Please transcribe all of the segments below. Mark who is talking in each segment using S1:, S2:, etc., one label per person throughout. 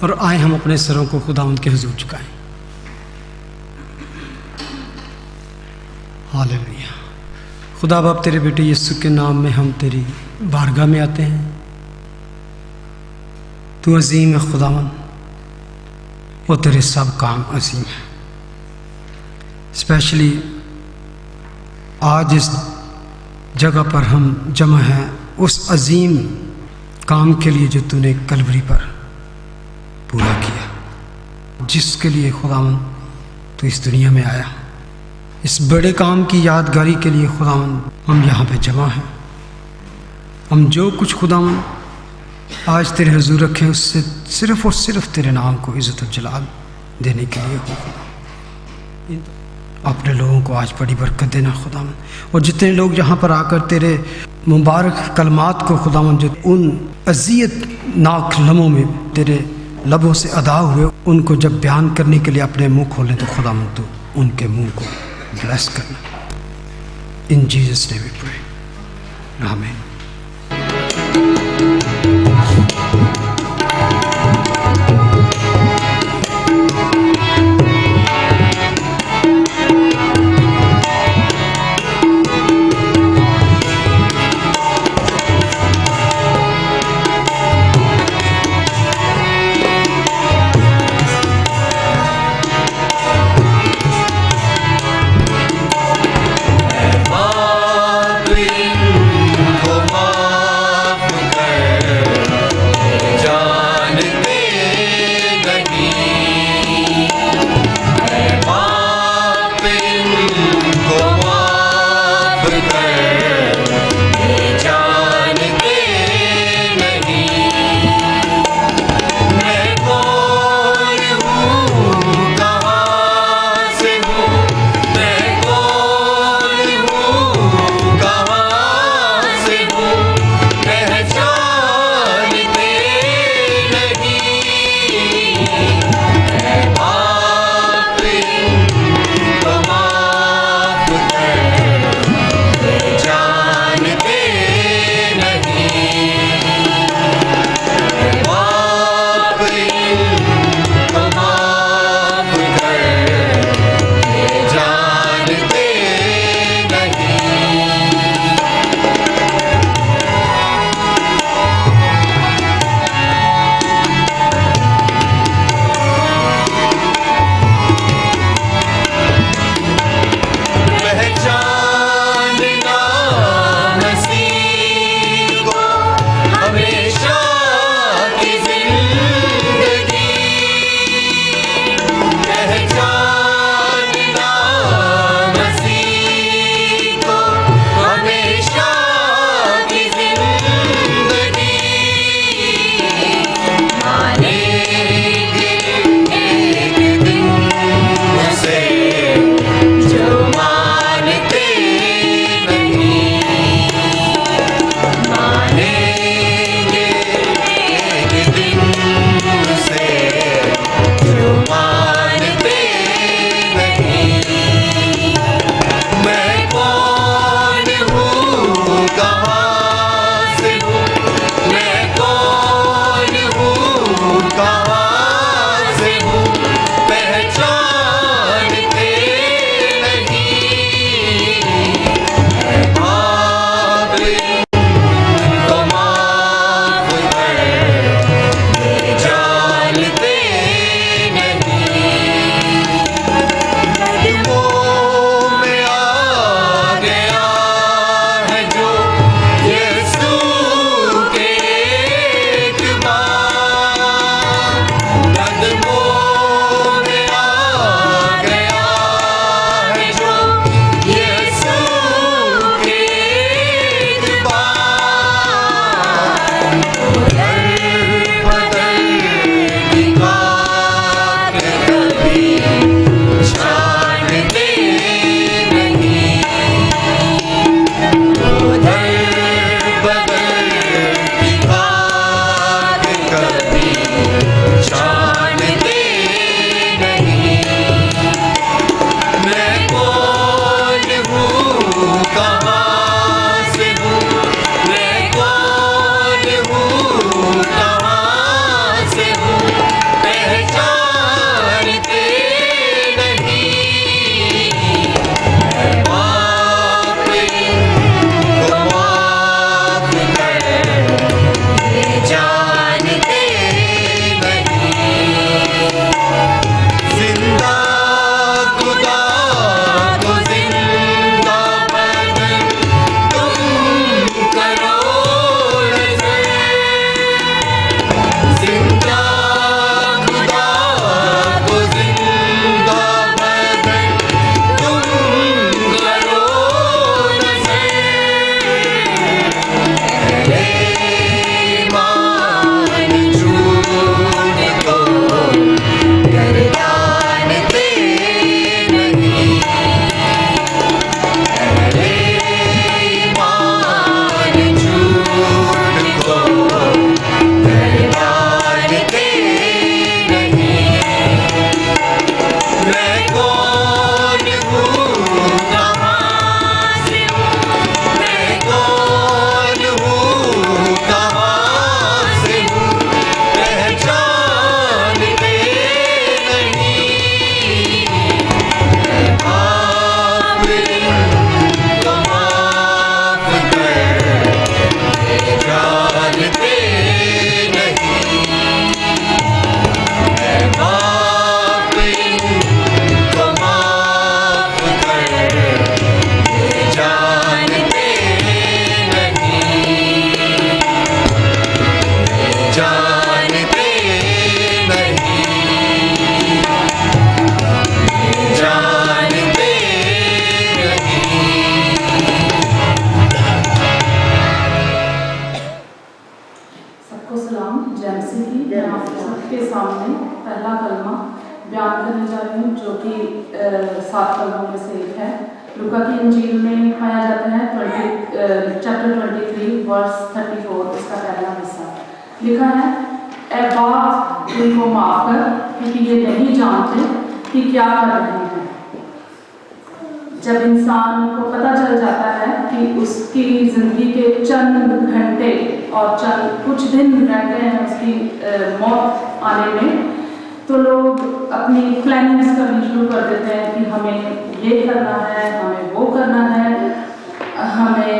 S1: और आए हम अपने सरों को खुदावंद के हुजूर झुकाएं। हालेलुया। खुदा बाप तेरे बेटे यीशु के नाम में हम तेरी बारगाह में आते हैं। तू अजीम है खुदावंद, वो तेरे सब काम अजीम है। स्पेशली आज इस जगह पर हम जमा हैं उस अजीम काम के लिए जो तूने कलवरी पर पूरा किया, जिसके लिए खुदावंद तू इस दुनिया में आया। इस बड़े काम की यादगारी के लिए खुदावंद हम यहाँ पे जमा हैं। हम जो कुछ खुदावंद आज तेरे हुजूर रखे उससे सिर्फ़ और सिर्फ तेरे नाम को इज़्ज़त और जलाल देने के लिए हो। अपने लोगों को आज बड़ी बरकत देना खुदावंद, और जितने लोग यहाँ पर आकर तेरे मुबारक कलमात को खुदावंद जो उन अज़ियतनाक लम्हों में तेरे लबों से अदा हुए, उनको जब बयान करने के लिए अपने मुंह खोलें तो खुदावंद तो उनके मुंह को ब्लेस करना। In Jesus name we pray, आमीन।
S2: को माफ कर यहाँ बयान करने जा रही हूँ, जो कि 7 कलमों में से एक है। लूका की इंजील में पाया जाता है चैप्टर 23 वर्स 34, इसका पहला हिस्सा लिखा है, ए बाप इनको माफ कर क्योंकि ये नहीं जानते कि क्या कर रहे हैं। जब इंसान को पता चल जाता है कि उसकी ज़िंदगी के चंद घंटे और चंद कुछ दिन रह गए हैं उसकी मौत आने में, तो लोग अपनी प्लानिंग्स करनी शुरू कर देते हैं कि हमें ये करना है, हमें वो करना है, हमें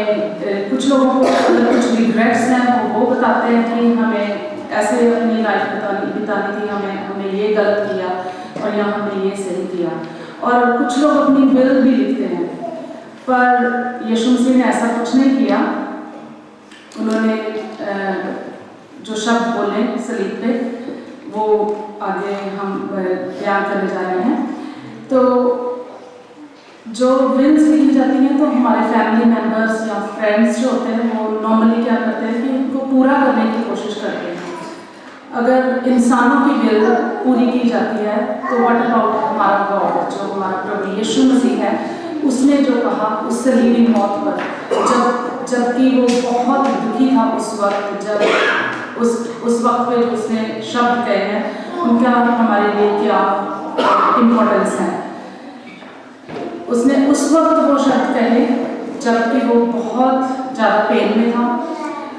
S2: कुछ लोगों को अगर कुछ रिग्रेट्स हैं वो बताते हैं कि हमें ऐसे अपनी लाइफ बितानी थी, हमने ये गलत किया और यहाँ हमने ये सही किया। और कुछ लोग अपनी विल भी लिखते हैं, पर यीशु मसीह ने ऐसा कुछ नहीं किया। उन्होंने जो शब्द बोले सलीब पे, वो आगे हम बयान करने जा रहे हैं। तो जो विल्स लिखी जाती हैं तो हमारे फैमिली मेम्बर्स या फ्रेंड्स जो होते हैं वो नॉर्मली क्या करते हैं कि उनको पूरा करने की कोशिश करते हैं। अगर इंसानों की विल पूरी की जाती है तो व्हाट अबाउट हमारा गॉड, जो हमारा प्रभु यीशु मसीह है, उसने जो कहा उस सलीबी मौत पर, जबकि वो बहुत दुखी था उस वक्त, जब उस वक्त पे जो उसने शब्द कहे हैं उनका हमारे लिए क्या इम्पोर्टेंस है। उसने उस वक्त वो शब्द कहे जबकि वो बहुत ज़्यादा पेन में था,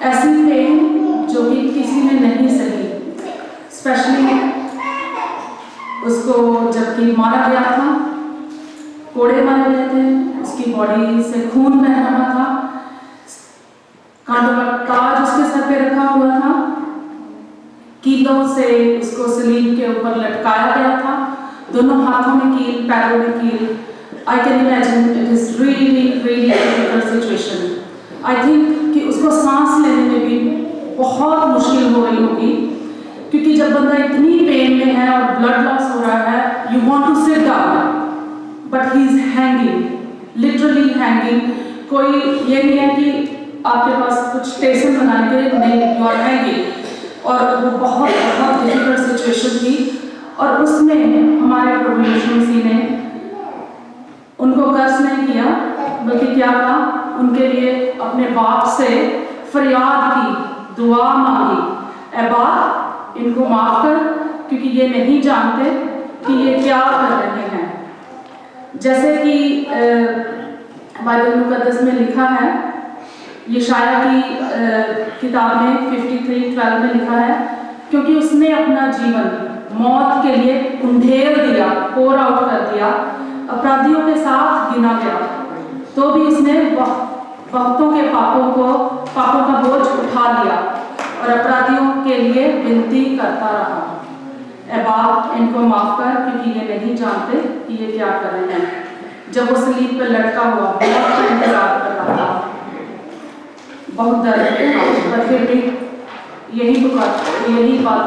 S2: ऐसी पेन जो कि किसी ने नहीं सही। स्पेशली उसको जबकि मारा गया था, कोड़े मारे गए थे, उसकी बॉडी से खून बह रहा था, कांटों का ताज उसके सर पे रखा हुआ था, कीलों से उसको सलीब के ऊपर लटकाया गया था, दोनों हाथों में कील, पैरों में कील। I can imagine it is really difficult situation. I think कि उसको सांस लेने में भी बहुत मुश्किल हो रही होगी, क्योंकि जब बंदा इतनी पेन में है और ब्लड लॉस हो रहा है, you want to sit down, but he is hanging, literally hanging. कोई ये नहीं है कि आपके पास कुछ स्टेशन बनाने के लिए नहीं, you are hanging. और वो बहुत डिफिकल्ट सिचुएशन थी, और उसमें हमारे प्रभु यीशु मसीह ने उनको कर्ज नहीं किया, बल्कि क्या कहा, उनके लिए अपने बाप से फरियाद की, दुआ मांगी, ऐ बाप इनको माफ कर क्योंकि ये नहीं जानते कि ये क्या कर रहे हैं। जैसे कि बाइबल मुकद्दस में लिखा है, यशाया की किताब में 53:12 में लिखा है, क्योंकि उसने अपना जीवन मौत के लिए उंडेल दिया, पोर आउट कर दिया, अपराधियों के साथ गिना गया, तो भी उसने भक्तों के पापों का बोझ उठा लिया और अपराधियों के लिए विनती करता रहा, ऐ बाप इनको माफ कर क्योंकि ये नहीं जानते कि ये क्या कर रहे हैं। जब वो सलीब पर लटका हुआ बहुत इंतजार कर रहा था, बहुत दर्द में था, पर फिर भी यही बात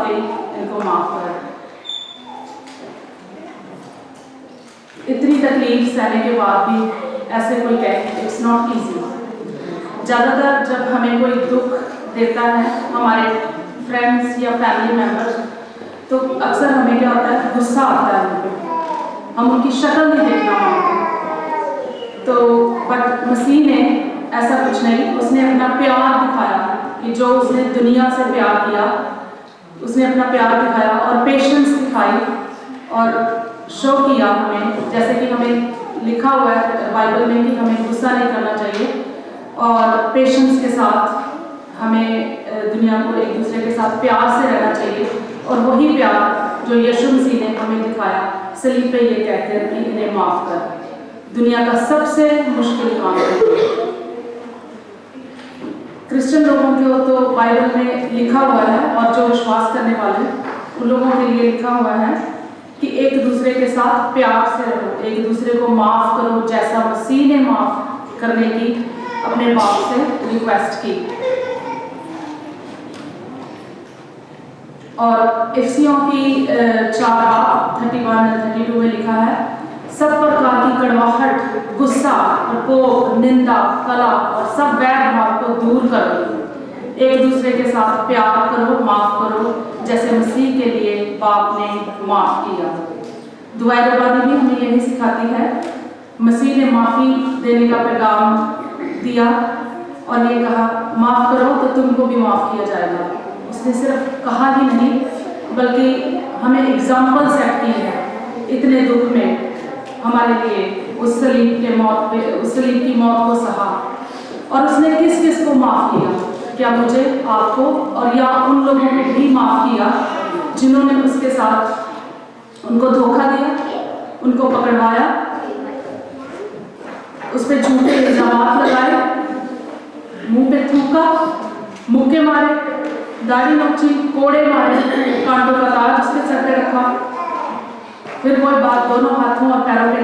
S2: कही, इनको माफ कर। इतनी तकलीफ सहने के बाद भी ऐसे कोई कहे, इट्स नॉट ईजी। ज़्यादातर जब हमें कोई दुख देता है हमारे फ्रेंड्स या फैमिली मेम्बर्स, तो अक्सर हमें क्या होता है, गुस्सा आता है उन पर, हम उनकी शक्ल नहीं देखना मांगते। तो बट मसीह ने ऐसा कुछ नहीं, उसने अपना प्यार दिखाया कि जो उसने दुनिया से प्यार किया, उसने अपना प्यार दिखाया और पेशेंस दिखाई और शो किया हमें, जैसे कि हमें लिखा हुआ है बाइबल में कि हमें गुस्सा नहीं करना चाहिए और पेशेंस के साथ हमें दुनिया को एक दूसरे के साथ प्यार से रहना चाहिए। और वही प्यार जो यीशु मसीह ने हमें दिखाया सलीब पे, ये कहते हैं कि इन्हें माफ कर, दुनिया का सबसे मुश्किल काम है। क्रिश्चियन लोगों को तो बाइबल में लिखा हुआ है, और जो विश्वास करने वाले उन लोगों के लिए लिखा हुआ है कि एक दूसरे के साथ प्यार से रहो, एक दूसरे को माफ करो, जैसा मसीह ने माफ करने की अपने बाप से रिक्वेस्ट की। और इफिसियों की 4:31-32 में लिखा है, सब प्रकार की कड़वाहट, गुस्सा, प्रकोप, निंदा, कलह और सब वैर भाव को दूर करो, एक दूसरे के साथ प्यार करो, माफ़ करो, जैसे मसीह के लिए बाप ने माफ़ किया। दुआ रबानी भी हमें यही सिखाती है। मसीह ने माफ़ी देने का पैगाम दिया और ये कहा, माफ़ करो तो तुमको भी माफ़ किया जाएगा। उसने सिर्फ कहा ही नहीं बल्कि हमें एग्जाम्पल सेट की है। इतने दुख में हमारे लिए उस सलीब की मौत को सहा और उसने किस किस को माफ़ किया। क्या मुझे, आपको और या उन लोगों को भी माफ़ किया जिन्होंने उसके साथ उनको धोखा दिया, उनको पकड़वाया, उस पर झूठे इल्जाम लगाए, मुंह पे थूका, मुक्के मारे, दाढ़ी नोची, कोड़े मारे, कांटों का ताज उसके सर पे रखा, फिर वही बात दोनों हाथों और पैरों पे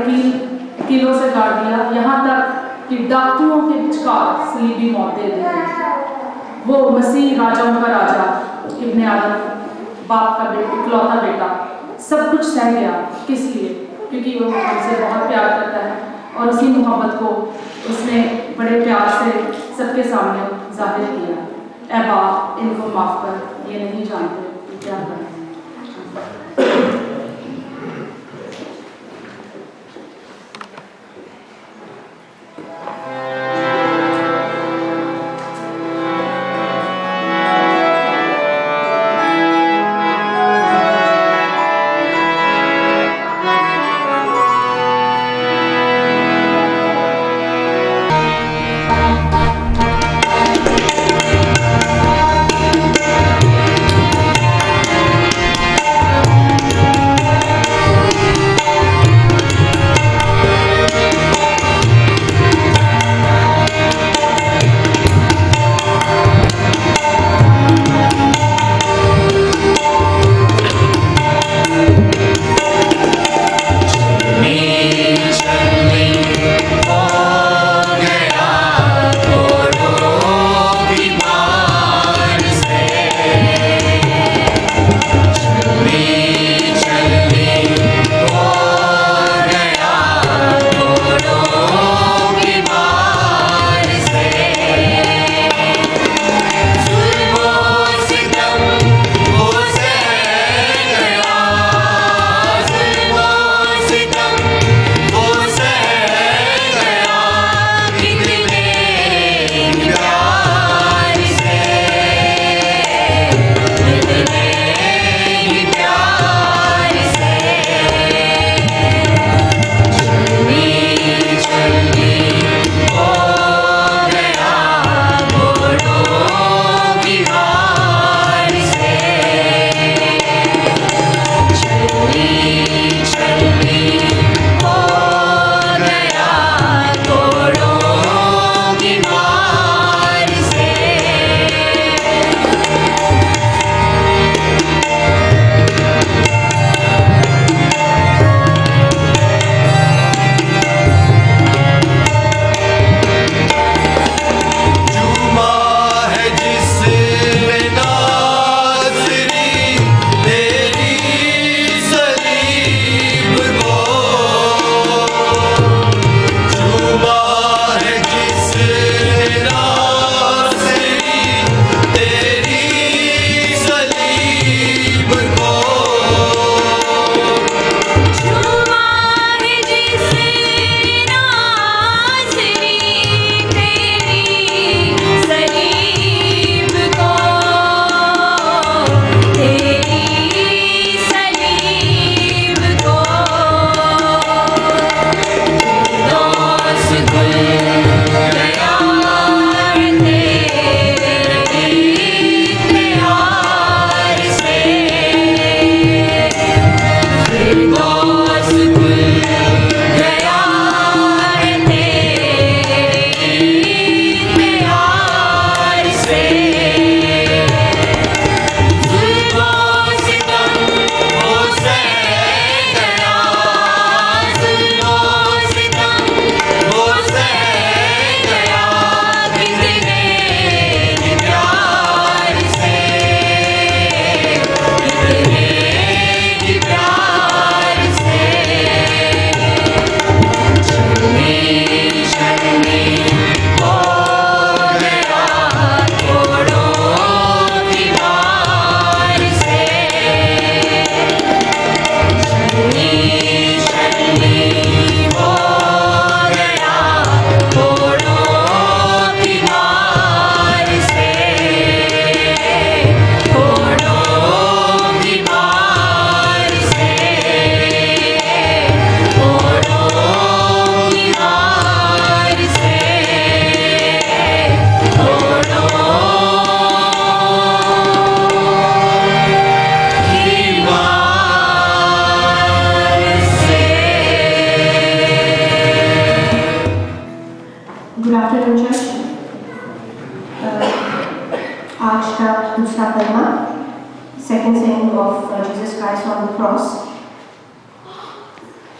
S2: कीलों से गाड़ दिया, यहाँ तक कि डाकुओं के विचकार सलीबी मौत दे दी। वो मसीह राजाओं का राजा, इब्ने आदम, बाप का इकलौता बेटा, सब कुछ सह गया। किस लिए? क्योंकि वो हमसे बहुत प्यार करता है और उसी मोहब्बत को उसने बड़े प्यार से सबके सामने जाहिर किया। ऐ बाप, इनको माफ़ कर, ये नहीं जानते क्या करें।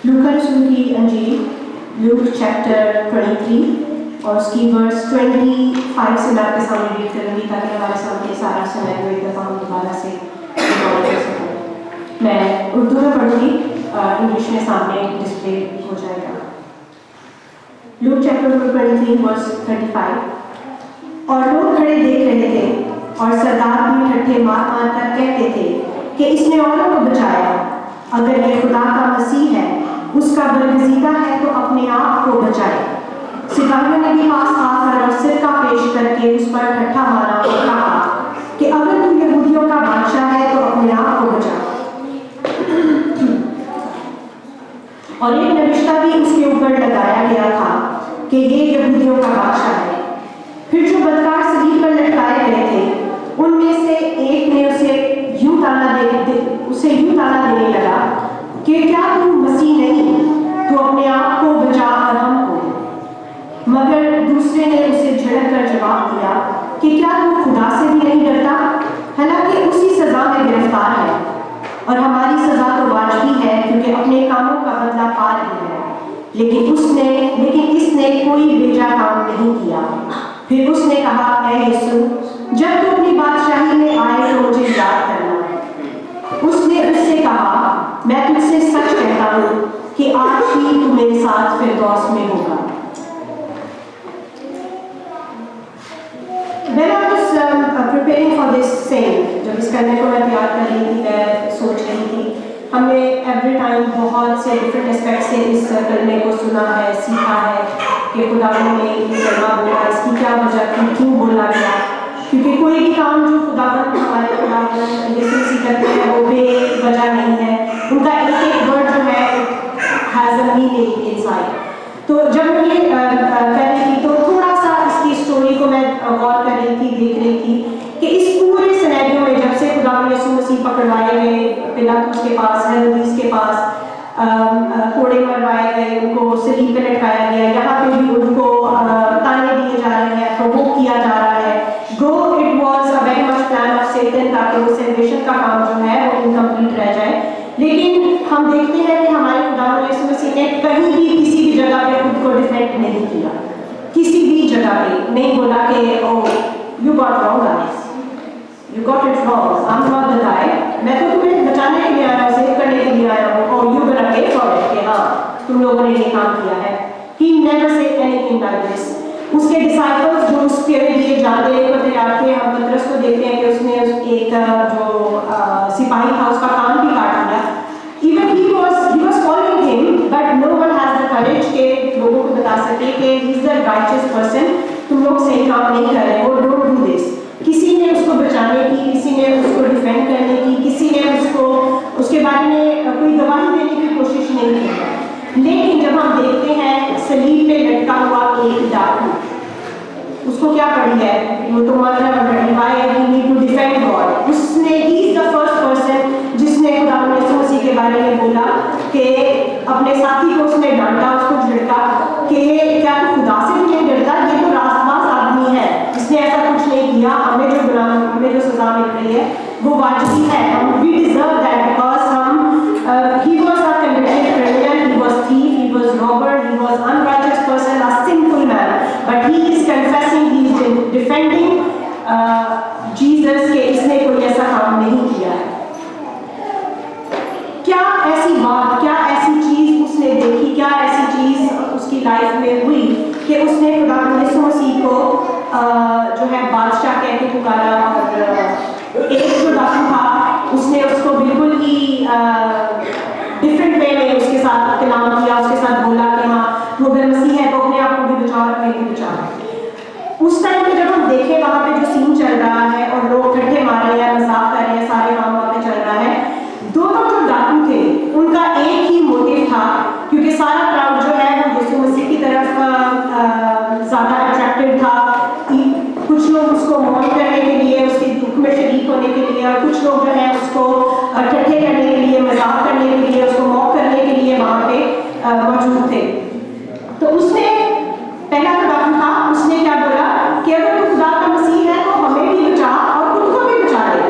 S3: लूका रसूल की अंजील लूक चैप्टर 23 और उसकी वर्स 25 से मैं आपके सामने रीड करूँगी ताकि हमारे सामने सारा सिनेरियो एक दफ़ा हम दोबारा से गौर कर सकें। मैं उर्दू में पढ़ूँगी, इंग्लिश में सामने डिस्प्ले हो जाएगा। Luke chapter 23 verse 35। और लोग खड़े देख रहे थे और सरदार भी ठट्ठे मार मार कर कहते थे कि इसने औरों को बचाया, अगर ये खुदा का मसीह है, उसका बरगज़ीदा है तो अपने आप को बचाए। सिपाहियों ने भी पास आकर और सिरका पेश करके उस पर ठट्ठा मारा और कहा कि अगर तू यहूदियों का बादशाह है तो अपने आप को बचा। और एक नविश्ता भी उसके ऊपर लगाया गया था कि ये यहूदियों का बादशाह है। फिर जो बदकार सलीब पर लटकाए गए थे उनमें से एक ने उसे यूं ताना देने लगा कि क्या तू मसीह नहीं, तू अपने आप को बचा और हमको। मगर दूसरे ने उसे झड़क कर जवाब दिया कि क्या तू खुदा से भी नहीं डरता, हालांकि उसी सजा में गिरफ्तार है और हमारी सजा तो वाजिब है क्योंकि अपने कामों का बदला पा रही है। लेकिन इसने कोई बेजा काम नहीं किया। फिर उसने कहा, ऐ यीशु, जब तू अपनी बादशाही में आए तो मुझे याद करना। उसने उससे कहा, मैं तुझसे सच कहता हूँ कि आज ही तू मेरे साथ फिरदौस में होगा। When I was preparing for this saying, जब इस करने को मैं तैयार कर रही थी, मैं सोच रही थी, हमने एवरी टाइम बहुत से डिफरेंट एस्पेक्ट से इस करने को सुना है, सीखा है कि खुदा ने ये कलमा बोला, इसकी क्या वजह थी, क्यों बोला गया। क्योंकि कोई भी काम जो हमारे खुदावंद यीशु मसीह करते हैं वो बेवजह नहीं है, उनका एक एक वर्ड जो है हैज़ अ मीनिंग इनसाइड। तो जब मैं ये कर रही थी तो थोड़ा सा इसकी स्टोरी को मैं गौर कर रही थी, देख रही थी कि इस पूरे सिनेरियो में जब से खुदावंद यीशु मसीह पकड़वाए गए पिलातुस के पास, हेरोदेस के पास, कोड़े मरवाए गए, उनको सलीब पे लटकाया गया, यहाँ पे भी उनको ताने दिए जा रहे हैं, प्रोवोक किया जा रहा है। Go it was a very much plan of Satan ताकि वो सेलिब्रेशन का काम जो है वो इनकम्प्लीट रह जाए। लेकिन हम देखते हैं कि हमारे खुदावंद यीशु मसीह ने कहीं भी किसी भी जगह पे खुद को डिफेंड नहीं किया, किसी भी जगह पे नहीं बोला कि oh you got wrong guys, you got it wrong, I am not the guy, मैं तो तुम्हें बचाने के लिए आया हूँ, सेव करने के लिए आया हूँ, और you gonna pay for it कि हाँ तुम लोगों ने ये काम किया है। He never said anything like this. उसके डिसाइपल्स जो उसके लिए जाने को तैयार थे, हम पतरस को देखते हैं कि उसने एक जो सिपाही था उसका कान भी काट दिया। Even he was following him, but no one has the courage के लोगों को बता सके कि he is the righteous person, तुम लोग सही काम नहीं कर रहे हो, don't do this। किसी ने उसको बचाने की, किसी ने उसको डिफेंड करने की, किसी ने उसको उसके बारे में कोई गवाही देने की कोशिश नहीं की। लेकिन जब हम देखते हैं सलीब पे लटका हुआ एक डाकू, उसको क्या पड़ी है, वो तो मतलब why we need to defend God। उसने he is the first person जिसने खुदावंद यीशु मसीह के बारे में बोला कि अपने साथी को उसने डांटा, उसको झिड़का कि क्या तू खुदा से भी नहीं डरता, ये तो रास्तबाज आदमी है, इसने ऐसा कुछ नहीं किया, हमें जो सजा मिल रही है वो वाजिब है, हम we deserve that because he was a convicted criminal, he was thief, he was robber, he was unrighteous person, a sinful man, but he is confessing, he is defending Jesus के इसने कोई ऐसा काम नहीं किया है। क्या ऐसी बात, क्या ऐसी चीज उसने देखी, क्या ऐसी चीज उसकी लाइफ में हुई कि उसने खुदावंद यीशु मसीह को जो है बादशाह कह के पुकारा। और एक जो डाकू था उसने उसको बिल्कुल ही डिफरेंट वे में उसके साथ कलाम किया, उसके साथ बोला कि हाँ वो अगर मसीह है तो अपने आप को भी बचाओ, अपने भी बचाओ। उस टाइम पे जब हम देखें वहाँ पे जो सीन चल रहा है और लोग ठट्ठे मार रहे हैं, मजाक कर रहे हैं, सारे काम वहाँ पे चल रहा है, दोनों जो डाकू थे उनका एक ही मोटिव था, क्योंकि सारा क्राउड जो है वो यीशु मसीह की तरफ ज़्यादा अट्रैक्टेड था। कुछ लोग उसको मौन करने के लिए, उसके दुख में शरीक होने के लिए, और कुछ लोग जो है उसको ठट्ठे करने के लिए, मजाक करने के लिए, उसको मौक करने के लिए वहाँ पे मौजूद थे। तो उसने पहला जो डाकू था उसने क्या बोला कि अगर तू खुदा का मसीह है तो हमें भी बचा और खुद को भी बचा ले।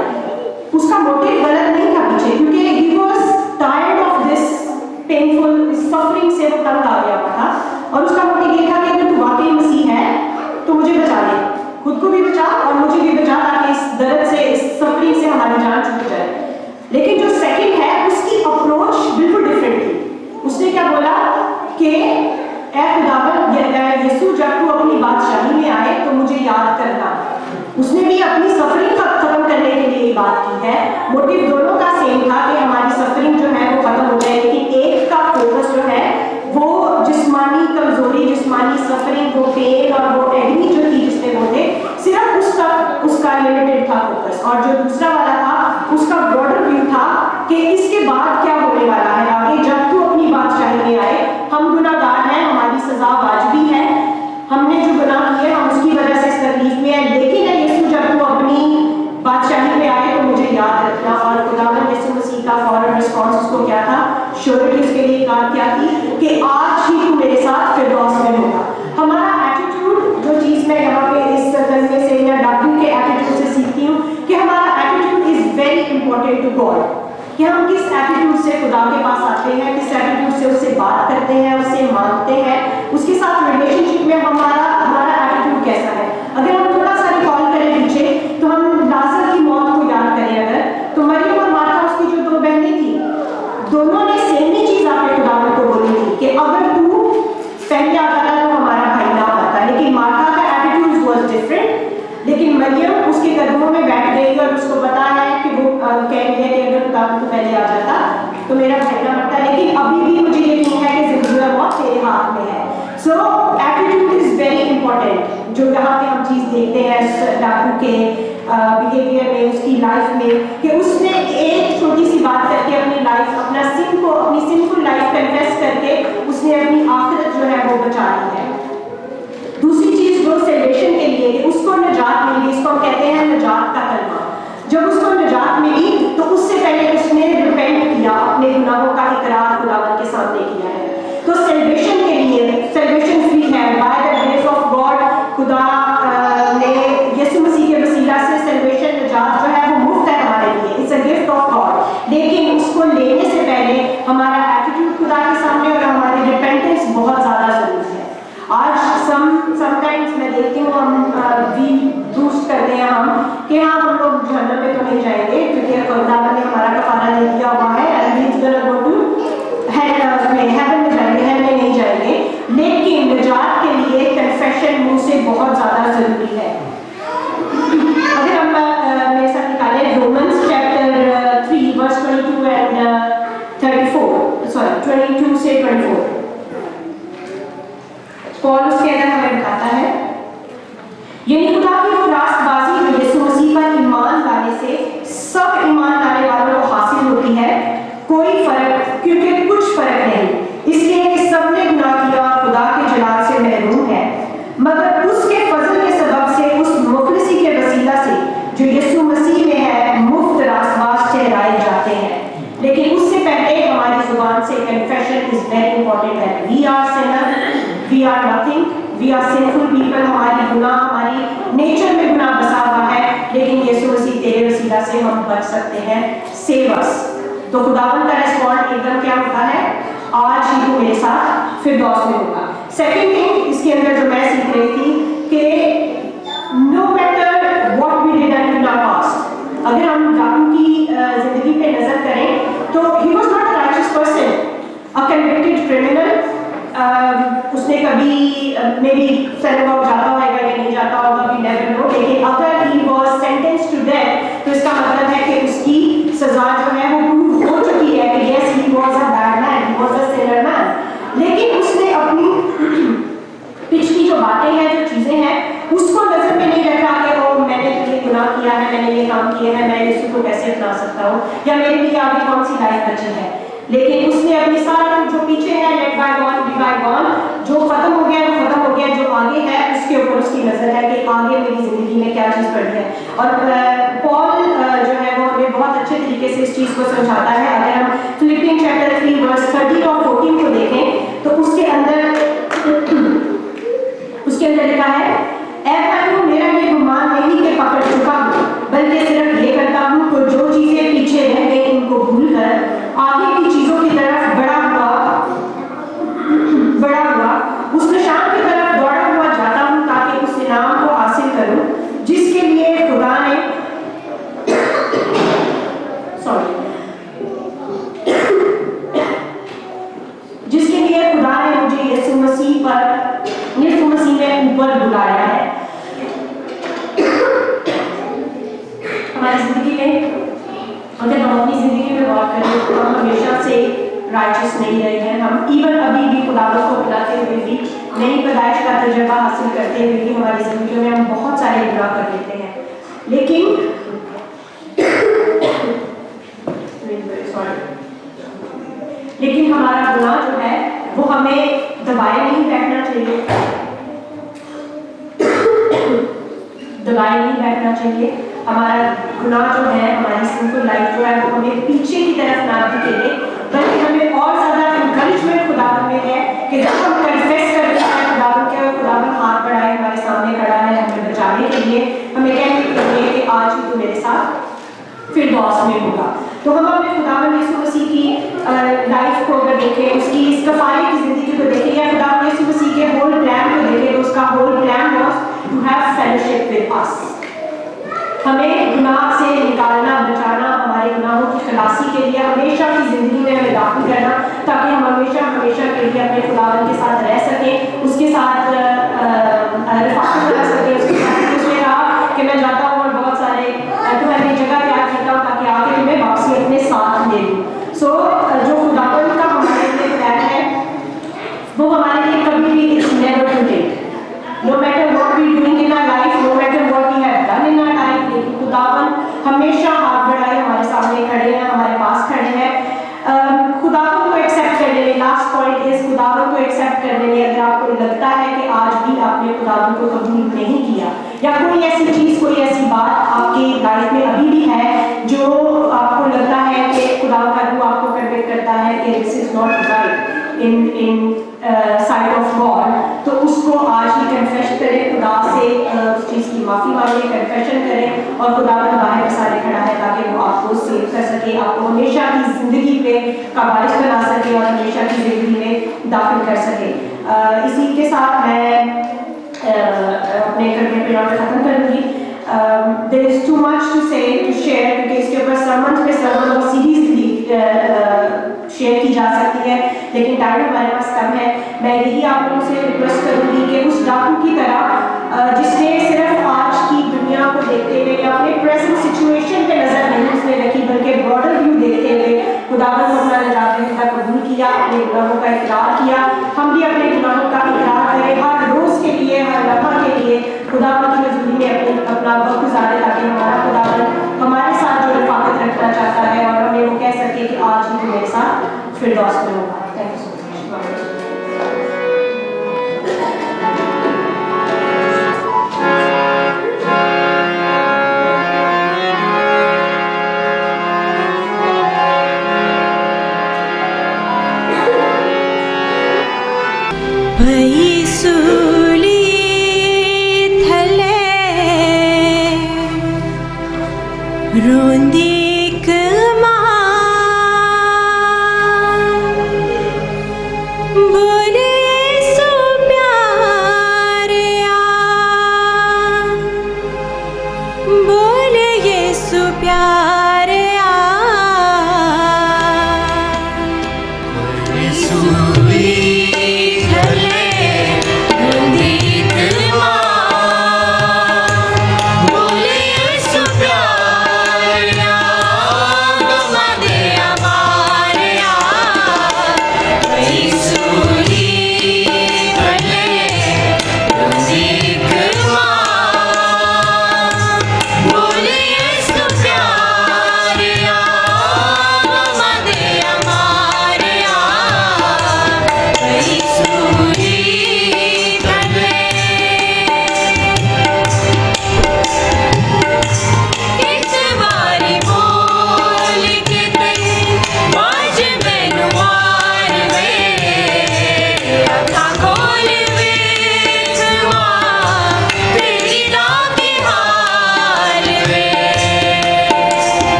S3: उसका मोटिव गलत नहीं था पीछे, क्योंकि he was tired of this painful suffering से वो तंग आ गया हुआ था और उसका मोटिव ये था कि अगर तू वाकई मसीह है तो मुझे बचा ले, खुद को भी बचा और मुझे भी बचा, ताकि इस दर्द से, इस सफरिंग से हमारी जान छूट जाए। लेकिन जो सेकंड है उसकी अप्रोच बिल्कुल डिफरेंट थी। उसने क्या बोला कि ऐ खुदावन यीशु, जब तू अपनी बादशाही में आए तो मुझे याद करना। उसने भी अपनी सफरिंग खत्म करने के लिए बात की है। मोटिव दोनों का सेम था कि हमारी सफरिंग जो है वो खत्म हो जाए, लेकिन एक का फोकस जो है वो जिस्मानी कमजोरी, जिस्मानी सफरिंग, वो पेन और वो एग्नी जो थी जिसमें वो थे, सिर्फ उसका लिमिटेड था फोकस। और जो दूसरा वाला था उसका ब्रॉडर व्यू था कि इसके बाद क्या होने वाला है आगे, जब तू अपनी बादशाही में आए। हम गुनाहगार हैं, हमारी सजा वाजिबी है, हमने जो गुनाह किए हम उसकी वजह से इस तकलीफ में है, लेकिन यीशु जब तू अपनी बादशाही में आए तो मुझे याद रखना। और खुदावंद यीशु मसीह का फौरन रिस्पॉन्स उसको क्या था, श्योरिटी उसके लिए क्या थी कि आज ही तू मेरे साथ फिरदौस में होगा। हमारा एटीट्यूड, जो चीज मैं यहाँ पे इस कलमे से या डब्ल्यू के एटीट्यूड से सीखती हूँ कि हमारा attitude is very important to God, कि हम किस एटीट्यूड से खुदा के पास आते हैं, किस एटीट्यूड से उससे बात करते हैं, उससे मांगते हैं, उसके साथ रिलेशनशिप में हमारा एटीट्यूड कैसा है। अगर हम थोड़ा सा रिकॉल करें पीछे तो हम लाजर की मौत को याद करें अगर, तो मरियम और मार्था उसकी जो दो बहनें थी, दोनों ने सेम ही चीज आपके खुदावन को बोली थी कि अगर तू पहले आता था तो हमारा भाई ना आता। लेकिन मार्था का एटीट्यूड वाज डिफरेंट, लेकिन मरियम उसके कदमों में बैठ गई और उसको पता है कि वो कह रही है कि अगर खुदावन तो पहले आ जाता तो मेरा भाई ना मरता, लेकिन अभी भी मुझे यकीन है कि जिंदगी और मौत तेरे हाथ में है। सो एटीट्यूड इज वेरी इंपॉर्टेंट, जो यहाँ पे हम चीज देखते हैं डाकू के बिहेवियर में, उसकी लाइफ में, कि उसने एक छोटी सी बात करके अपनी लाइफ, अपना सिन को, अपनी सिंफुल लाइफ कन्फेस करके उसने अपनी आखिरत जो है वो बचा ली है। दूसरी चीज वो सेलिब्रेशन के लिए कि उसको निजात मिली, इसको हम कहते हैं निजात का कलमा। जब उसको निजात मिली तो उससे पहले उसने रिपेंट किया, अपने गुनाहों का इकरार खुदावंद के सामने किया है। तो सेलिब्रेशन के लिए, सेलिब्रेशन फ्री है by the grace of God. खुदा ने यीशु मसीह के वसीला से सेलिब्रेशन निजात जो है वो मुफ्त है हमारे लिए, it's a gift of God. लेकिन उसको लेने से पहले हमारा एटीट्यूड खुदा के सामने और हमारी रिपेंटेंस बहुत ज्यादा जरूरी है। आज समटाइम्स मैं देखती हूँ हम वी बूस्ट करते हैं हम कि हाँ हम लोग जहन्नम में तो नहीं जाएंगे क्योंकि खुदावंद ने हमारा कफारा दे दिया हुआ है, and we is gonna go to heaven में जाएंगे, हेवन में नहीं जाएंगे। लेकिन निजात के लिए कन्फेशन मुंह से बहुत ज्यादा जरूरी है। अगर हम मेरे साथ निकालें Romans chapter 3 verse 22 and 34, sorry 22 से 24, पॉल उसके अंदर हमें बताता है, यानी खुदा की वो रास्तबाजी जो यीशु मसीह पर ईमान लाने से सब ईमान लाने वालों को हासिल होती है, कोई फर्क, क्योंकि कुछ फर्क नहीं, इसलिए कि सबने गुनाह किया और खुदा के जलाल से महरूम है, मगर उसके फजल के सबब से उस मुखलिसी के वसीला से जो यीशु मसीह में है मुफ्त रास्तबाज ठहराए जाते हैं। लेकिन उससे पहले हमारी जुबान से कन्फेशन इज वेरी इंपॉर्टेंट है। We are sinner, we are nothing, we are sinful people, हमारी गुनाह, हमारी नेचर में गुनाह बसा हुआ है, लेकिन यीशु मसीह तेरे वसीला से हम बच सकते हैं। Save us. तो खुदावंद का रिस्पॉन्ड एकदम क्या होता है, आज ही तू मेरे साथ फिरदौस में होगा। सेकंड थिंग इसके अंदर जो मैं सीख रही थी कि no matter what we did in our past, अगर हम डाकू की जिंदगी पे नजर करें तो he was not a righteous person, a convicted criminal. उसने कभी मे बी सिनेमा जाता होगा या नहीं जाता होगा, वी नेवर नो, लेकिन अगर he was sentenced to death तो इसका मतलब है कि उसकी सजा जो है वो प्रूव हो चुकी है कि yes he was a bad man, he was a Sinner man. लेकिन उसने अपनी पिछली जो बातें हैं, जो चीजें हैं, उसको नजर में नहीं रखा कि ओ मैंने ये गुनाह किया है, मैंने ये काम किया है, मैं यीशु को कैसे अपना सकता हूँ, या मेरे लिए आगे कौन सी लाइफ बची है। लेकिन उसने अपनी सारा जो पीछे है, लेट बायगॉन बी बायगॉन, जो खत्म हो गया वो खत्म हो गया, जो आगे है उसके ऊपर उसकी नजर है कि आगे मेरी जिंदगी में क्या चीज पड़ी है। और पॉल जो है वो हमें बहुत अच्छे तरीके से इस चीज को समझाता है। अगर हम फिलिपियन चैप्टर 3 वर्स 13 और 14 को देखें तो उसके अंदर लिखा है, ऐ भाइयों मेरा ये गुमान नहीं कि पकड़ चुका हूँ, बल्कि सिर्फ ये करता हूँ तो जो चीजें पीछे रह गई उनको भूल कर आगे की चीजों की तरफ बढ़ा हुआ यीशु मसीह ने ऊपर बुलाया है। हमारी जिंदगी में अगर हम अपनी जिंदगी में गौर करें तो हम हमेशा से राइचस नहीं रहे हैं। हम इवन अभी भी खुदावंद को बुलाते हुए भी नई पैदाइश का तजुर्बा हासिल करते हुए भी हमारी जिंदगी में हम बहुत सारे गुनाह कर लेते हैं, लेकिन हमारा गुनाह जो है वो हमें दबाए नहीं बैठना चाहिए, दबाए नहीं बैठना चाहिए। हमारा गुनाह जो है, हमारी सिंपल लाइफ जो है वो हमें पीछे की तरफ ना धकेले, बल्कि हमें और ज़्यादा इनकरेजमेंट खुदावंद में है कि जब हम कन्फेस करते हैं खुदावंद के, खुदावंद हाथ बढ़ाए हमारे सामने खड़ा है हमें बचाने के लिए, हमें कहने के लिए कि आज ही तो मेरे साथ फिरदौस में होगा। तो हम अपने खुदावंद यीशु मसीह की लाइफ को अगर देखें, उसकी इस कफारे की ज़िंदगी को देखें या खुदावंद यीशु मसीह के होल प्लान को देखें, तो उसका whole plan was to have fellowship with us. हमें गुनाह से निकालना, बचाना, हमारे गुनाहों की खलासी के लिए हमेशा की ज़िंदगी में हमें दाखिल करना, ताकि हम हमेशा के लिए अपने खुदावंद के साथ रह सकें, उसके साथ रिफाकत कर सकें। उसने कहा कि मैं जाता हूँ और बहुत सारे तुम्हारी जगह तैयार करता हूँ ताकि आके तुम्हें वापसी अपने साथ ले लूँ। सो जो खुदावंद का हमारे लिए प्लान है वो हमारे लिए कभी भी it's never too late. No matter what we doing in our life, no matter what we have done in our life, लेकिन खुदावंद हमेशा हाथ बढ़ाए हमारे सामने खड़े हैं, हमारे पास खड़े हैं। खुदावंद को एक्सेप्ट करने में, लास्ट पॉइंट इज खुदावंद को एक्सेप्ट करने में, अगर आपको लगता है कि आज भी आपने खुदावंद को कबूल नहीं किया या कोई ऐसी चीज़, कोई ऐसी बात आपकी लाइफ में अभी भी है जो आपको लगता है कि खुदावंद का रूह आपको कन्विक्ट करता है कि this is not right in side of God, तो उसको आज ही कन्फेस करें, खुदा से उस चीज़ की माफ़ी मांगे, कन्फेशन करें और खुदावंद बाहर सारे खड़ा है ताकि वो आपको सेव कर सके, आपको हमेशा की ज़िंदगी पे का वारिस बना सके और हमेशा की ज़िंदगी में दाखिल कर सके। इसी के साथ मैं अपने कलमे पे ख़त्म करूँगी। There is too much to say, to share, क्योंकि इसके ऊपर सरमन पे सरमन और सीरीज शेयर की जा सकती है, लेकिन टाइम हमारे पास कम है। मैं यही आप लोगों से रिक्वेस्ट करूँगी कि उस डाकू की तरह जिसने सिर्फ आज की दुनिया को देखते हुए या अपने प्रेजेंट सिचुएशन पे नजर नहीं उसने रखी, बल्कि ब्रॉडर व्यू देखते हुए खुदावंद को अपना निजात देने कबूल किया, अपने गुनाहों का इकरार किया। हम भी अपने गुनाहों का इकरार करें हर रोज़ के लिए, हर लम्हा के लिए खुदावंद की हज़ूरी में अपना वक्त गुजारे, ताकि हमारा खुदावंद हमारे साथ जो रफ़ाकत रखना चाहता है और हमें वो कह सके कि आज ही मेरे साथ फिरदौस में होगा। Thank you so much.
S4: रोंदी कमा बोले सो प्यारे बोले यीशु प्यारे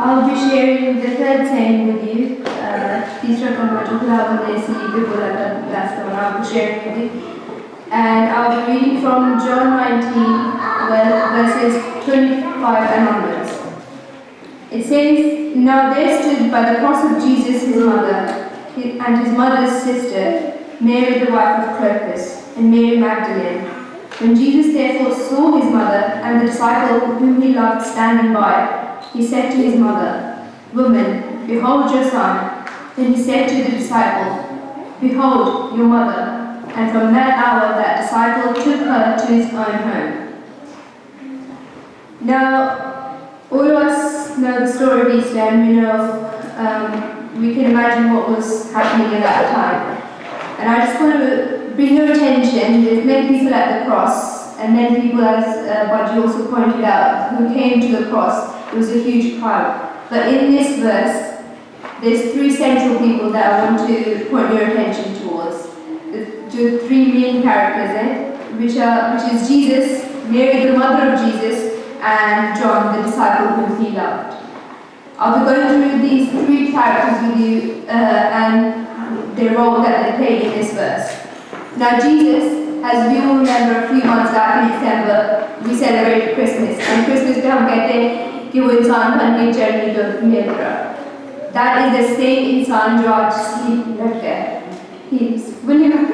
S5: I'll be sharing the third saying with you. तीसरा कलमा जो खुदा ने सलीबी बोला था last one, I'll be sharing with you. And I'll be reading from John 19, verses 25 and onwards. It says, "Now there stood by the cross of Jesus his mother, and his mother's sister, Mary the wife of Clopas, and Mary Magdalene. When Jesus therefore saw his mother and the disciple whom he loved standing by, he said to his mother, 'Woman, behold your son.' Then he said to the disciple, 'Behold your mother.' And from that hour that disciple took her to his own home." Now, all of us know the story of Easter, and we can imagine what was happening at that time. And I just want to bring your attention, there's many people at the cross, and many people, as Baji also pointed out, who came to the cross. It was a huge crowd. But in this verse, there's three central people that I want to point your attention towards. The three main characters, which is Jesus, Mary the mother of Jesus, and John the disciple whom he loved. I'll be going through these three characters with you and the role that they play in this verse. Now Jesus, as we all remember, a few months back in December, we celebrated Christmas. And Christmas पे हम कहते हैं कि वो इंसान बन के journey जो मिल रहा. That is the same इंसान जो आज sleep लगता है. He's fully back,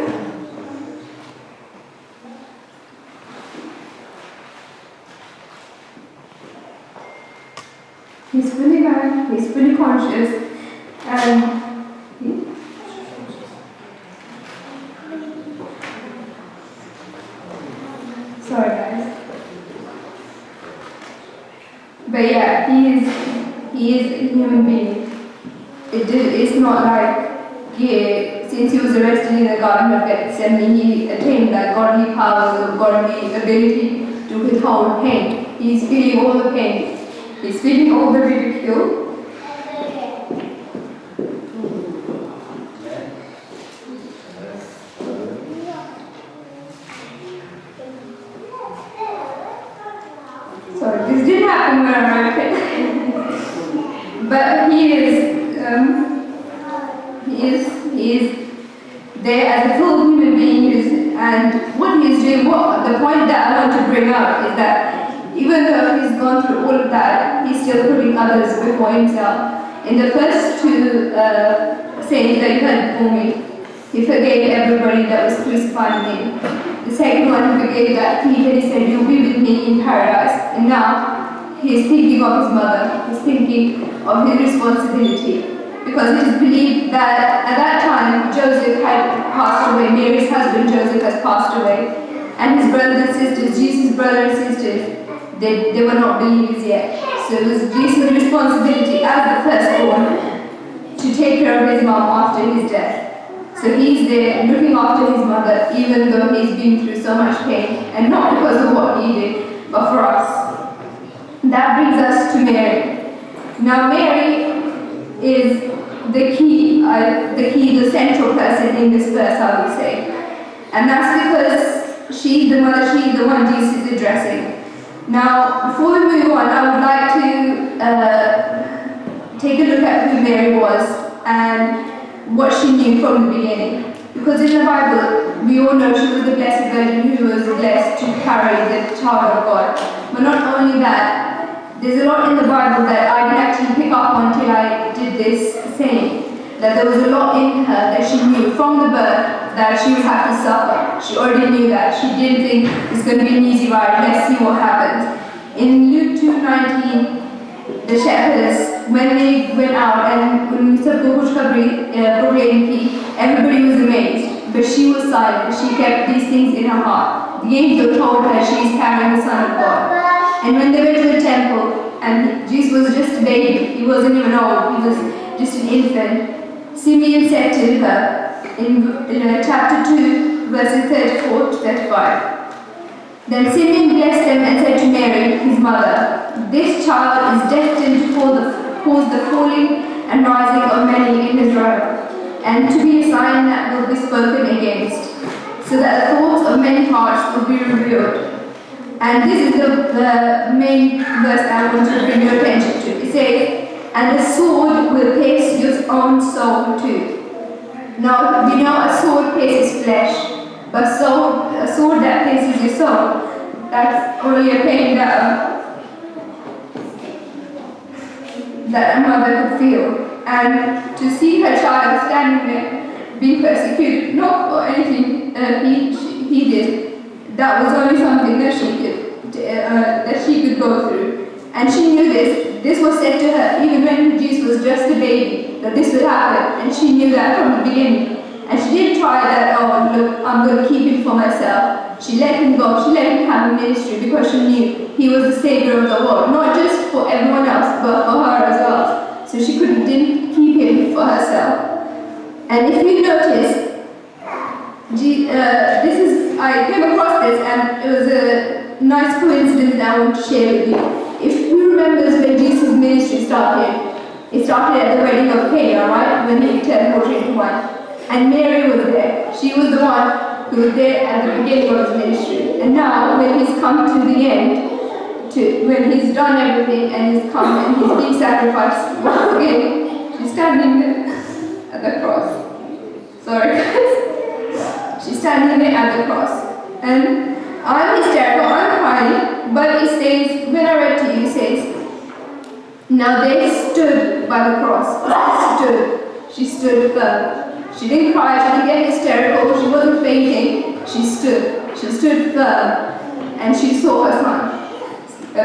S5: he's fully conscious, and sorry guys. But yeah, he is a human being. It's not like since he was arrested in the Garden of Gethsemane, he attained that godly power or godly ability to withhold pain. He's feeling all the pain. He's feeling all the ridicule. Sorry, this didn't happen when I wrote it. But he is there as a full human being, and what he is doing. The point that I want to bring up is that even though he's gone through all of that, he's still putting others before himself. In the first two sayings that you heard before me, he forgave everybody that was crucifying him. The second one, he forgave that thief, and he said, "You'll be with me in paradise." And now he's thinking of his mother. He's thinking of his responsibility. Because it is believed that at that time, Joseph had passed away. Mary's husband, Joseph, has passed away. And his brothers and sisters, Jesus' brothers and sisters, they were not believers yet. So it was Jesus' responsibility as the firstborn to take care of his mom after his death. So he's there looking after his mother, even though he's been through so much pain, and not because of what he did, but for us. That brings us to Mary. Now Mary is the central person in this verse, I would say. And that's because she's the mother, she's the one Jesus is addressing. Now, before we move on, I would like to take a look at who Mary was and what she knew from the beginning. Because in the Bible, we all know she was the Blessed Virgin who was blessed to carry the child of God. But not only that, there's a lot in the Bible that I didn't actually pick up on until I did this saying. That there was a lot in her that she knew from the birth that she would have to suffer. She already knew that. She didn't think it's going to be an easy ride. Let's see what happens. In Luke 2:19, the shepherds, when they went out and everybody was amazed. But she was silent. She kept these things in her heart. The angel told her she is carrying the Son of God. And when they went to the temple, and Jesus was just a baby, he wasn't even old, he was just an infant, Simeon said to her in chapter 2, verses 34 to 35, "Then Simeon blessed them and said to Mary, his mother, 'This child is destined to cause the falling and rising of many in Israel, and to be a sign that will be spoken against, so that the thoughts of many hearts will be revealed.'" And this is the main verse I want to bring your attention to. It says, and a sword will pierce your own soul too. Now, we know a sword pierces flesh, but a sword that pierces your soul, that's only a pain that a mother could feel. And to see her child standing there, being persecuted, not for anything he did, that was only something that she could go through. And she knew this. This was said to her even when Jesus was just a baby, that this would happen. And she knew that from the beginning. And she didn't try that, oh, look, I'm going to keep him for myself. She let him go. She let him have a ministry because she knew he was the savior of the world. Not just for everyone else, but for her as well. So she didn't keep him for herself. And if you notice, I came across this and it was a nice coincidence that I want to share with you. If you remember when Jesus' ministry started, it started at the wedding of Cana, right? When he turned water into wine. And Mary was there. She was the one who was there at the beginning of his ministry. And now, when he's come to the end, when he's done everything and he's come and he's being sacrificed, once again, she's standing there at the cross. Sorry guys. She's standing there at the cross. And I'm hysterical, I'm crying, but it says, when I read to you, it says, now they stood by the cross. She stood firm. She didn't cry, she didn't get hysterical, she wasn't fainting. She stood firm, and she saw her son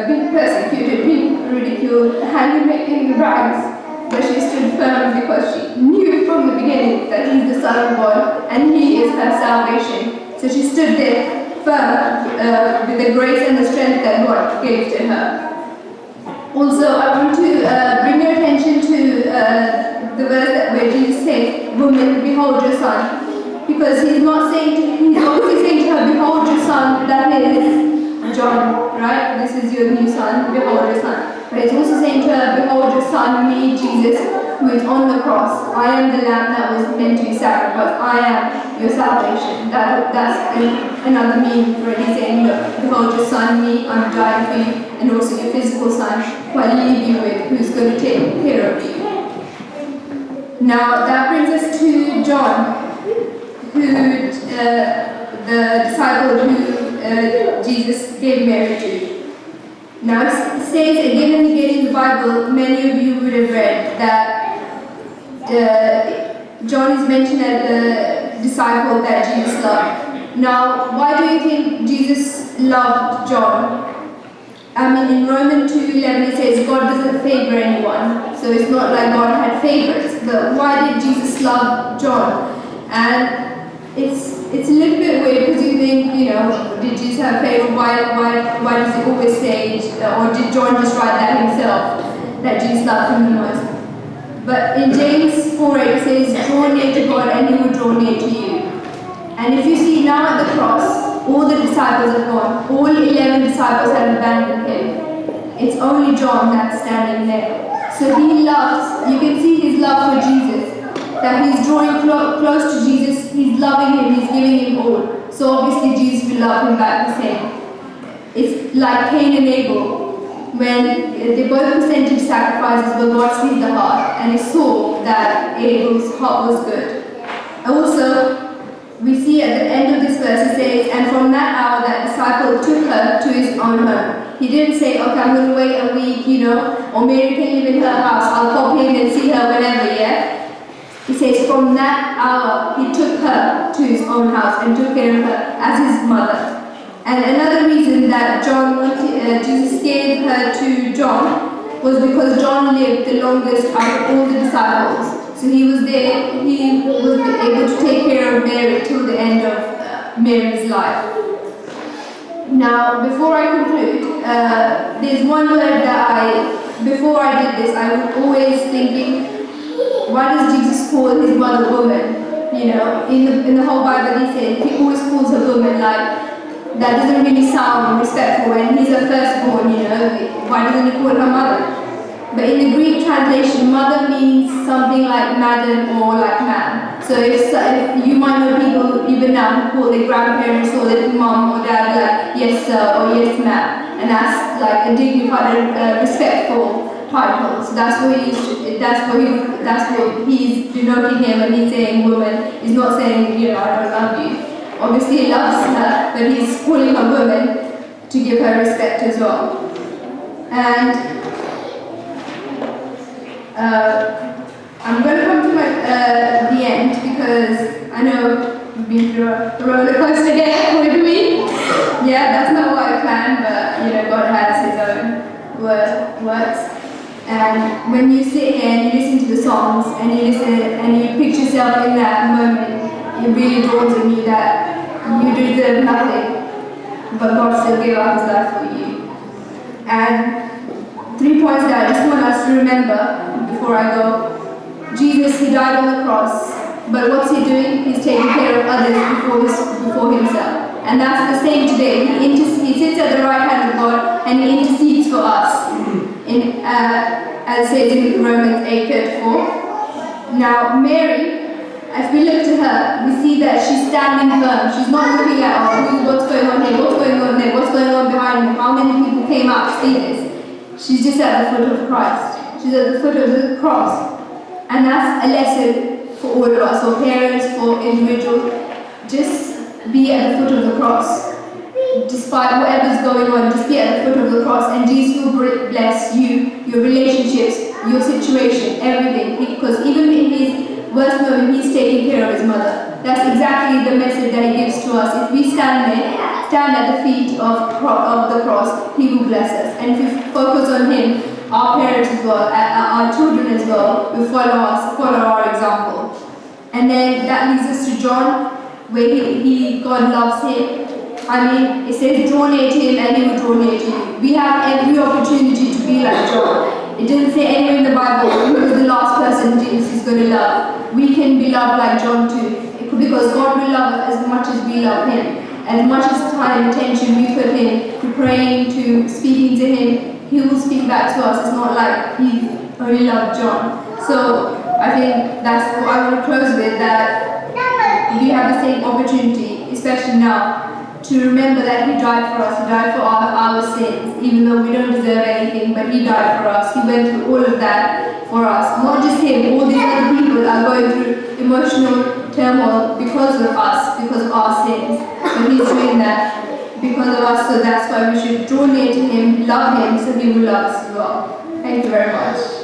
S5: being persecuted, being ridiculed, hanging in rags. But she stood firm because she knew from the beginning that he's the Son of God and he is her salvation. So she stood there firm with the grace and the strength that God gave to her. Also, I want to bring your attention to the verse where Jesus says, "Woman, behold your son," because he's obviously saying to her, "Behold your son," that is John, right? This is your new son, behold your son. But he's also saying to her, "Behold your son, me, Jesus, who is on the cross. I am the lamb that was meant to be sacrificed. I am your salvation." That's another meaning for it. He's saying, "Look, behold your son, me, I'm dying for you, and also your physical son, who I leave you with, who's going to take care of you." Now that brings us to John, the disciple who Jesus gave Mary to. Now it says again and again in the Bible, many of you would have read that John is mentioned as the disciple that Jesus loved. Now, why do you think Jesus loved John? I mean, in Romans 2:11 it says God doesn't favor anyone, so it's not like God had favorites. But why did Jesus love John? And it's a little bit weird because you think, did Jesus have favor? Why does it always say, or did John just write that himself, that Jesus loved him the most? But in James 4:8 it says, "Draw near to God and he will draw near to you." And if you see now at the cross, all the disciples have gone. All 11 disciples have abandoned him. It's only John that's standing there. So he loves, you can see his love for Jesus. That he's drawing close to Jesus, he's loving him, he's giving him all. So obviously Jesus will love him back the same. It's like Cain and Abel. When they both presented sacrifices, but God sees the heart, and he saw that Abel's heart was good. Also, we see at the end of this verse, it says, "And from that hour that disciple took her to his own home." He didn't say, "Okay, I'm going to wait a week, or Mary can live in her house, I'll pop in and see her whenever," yeah? He says, from that hour, he took her to his own house and took care of her as his mother. And another reason that Jesus gave her to John was because John lived the longest out of all the disciples. So he was able to take care of Mary till the end of Mary's life. Now, before I conclude, there's one word that before I did this, I was always thinking, why does Jesus call his mother woman? In the whole Bible he always calls her woman, like, that doesn't really sound respectful, and he's her firstborn, why doesn't he call her mother? But in the Greek translation, mother means something like madam or like ma'am. So if you might know people even now who call their grandparents or their mom or dad like yes sir or yes ma'am, and that's like a dignified and respectful title. So that's what he's denoting here when he's saying woman. He's not saying, you know, I don't love you. Obviously he loves her, but he's calling her woman to give her respect as well. And I'm going to come to the end because I know we've been through a roller coaster here with me. Yeah, that's not what I planned, but you know, God has His own works. And when you sit here and you listen to the songs and you listen and you picture yourself in that moment, it really dawns on you that you deserve nothing, but God still gave up His life for you. And 3 points that I just want us to remember before I go. Jesus, He died on the cross, but what's He doing? He's taking care of others before Himself. And that's the same today. He sits at the right hand of God and He intercedes for us, as it says in Romans 8:34. Now, Mary, as we look to her, we see that she's standing firm. She's not looking at, what's going on here, what's going on there, what's going on behind me, how many people came out to see this. She's just at the foot of Christ. She's at the foot of the cross. And that's a lesson for all of us, for parents, for individuals. Just be at the foot of the cross. Despite whatever's going on, just be at the foot of the cross and Jesus will bless you, your relationships, your situation, everything. Because even in His worst moment, He's taking care of His mother. That's exactly the message that He gives to us. If we stand at the feet of the cross, He will bless us. And if we focus on Him, our parents as well, our children as well, will follow our example. And then that leads us to John, where God loves him. I mean, it says draw near to Him and He will draw near to you. We have every opportunity to be like John. It doesn't say anywhere in the Bible who is the last person Jesus is going to love. We can be loved like John too, because God will love us as much as we love Him. As much as time and attention we put in to praying, to speaking to Him, He will speak back to us. It's not like He only loved John. So I think that's what I want to close with, that we have the same opportunity, especially now, to remember that He died for us. He died for our sins, even though we don't deserve anything, but He died for us. He went through all of that for us. Not just Him, all these other people are going through emotional turmoil because of us, because of our sins. But He's doing that because of us, so that's why we should draw near to Him, love Him, so He will love us as well. Thank you very much.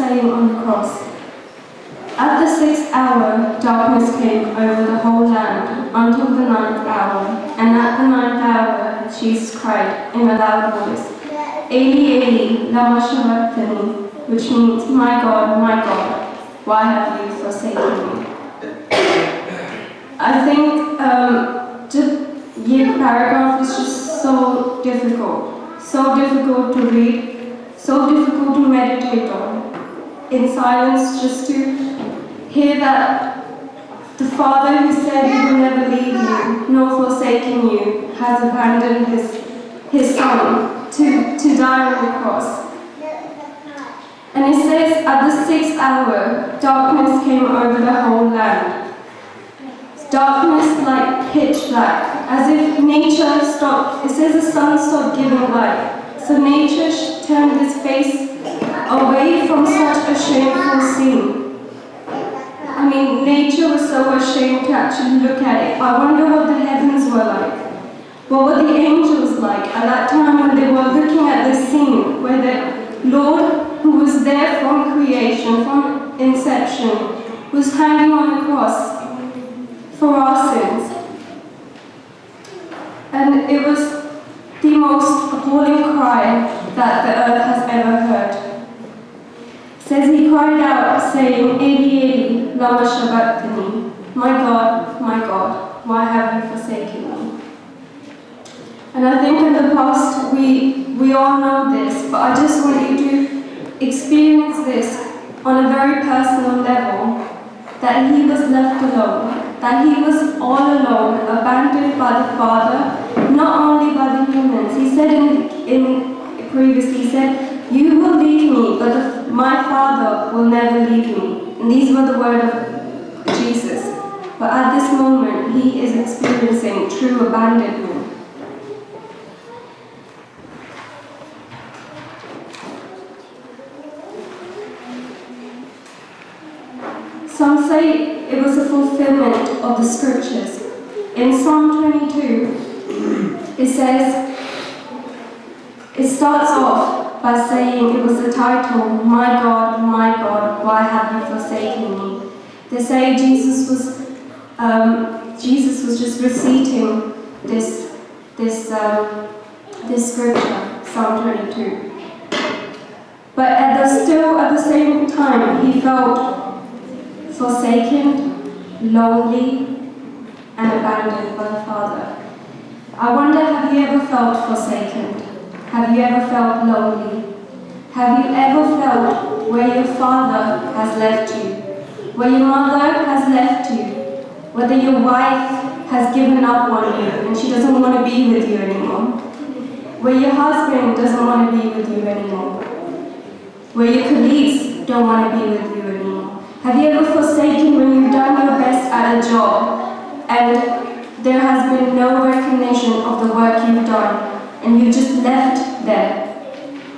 S3: saying on the cross, "At the 6th hour, darkness came over the whole land until the 9th hour, and at the 9th hour, Jesus cried in a loud voice, 'Eli, Eli, lama sabachthani,' which means, 'My God, why have you forsaken me?'" I think this paragraph is just so difficult to read, so difficult to meditate on. In silence, just to hear that the Father who said he will never leave you nor forsaken you has abandoned his Son to die on the cross. And it says, "At the 6th hour, darkness came over the whole land." Darkness like pitch black, as if nature stopped. It says the sun stopped giving light. So nature turned its face away from such a shameful scene. I mean, nature was so ashamed to actually look at it. I wonder what the heavens were like. What were the angels like at that time when they were looking at this scene where the Lord, who was there from creation, from inception, was hanging on the cross for our sins? And it was the most appalling cry that the earth has ever heard. It says he cried out, saying, "Eli, Eli, lama sabachthani," my God, why have you forsaken me?" And I think in the past we all know this, but I just want you to experience this on a very personal level, that he was left alone, that he was all alone, abandoned by the Father, not only by the humans. He said previously, he said, "You will leave me, but my Father will never leave me." And these were the words of Jesus. But at this moment, he is experiencing true abandonment. Some say it was a fulfillment of the scriptures. In Psalm 22, it says, it starts off by saying it was the title, my God, why have you forsaken me?" They say Jesus was just reciting this scripture, Psalm 22. But still at the same time, he felt forsaken, lonely, and abandoned by the Father. I wonder, have you ever felt forsaken? Have you ever felt lonely? Have you ever felt where your father has left you? Where your mother has left you? Whether your wife has given up on you and she doesn't want to be with you anymore? Where your husband doesn't want to be with you anymore? Where your colleagues don't want to be with you anymore? Have you ever forsaken when you've done your best at a job and there has been no recognition of the work you've done, and you just left there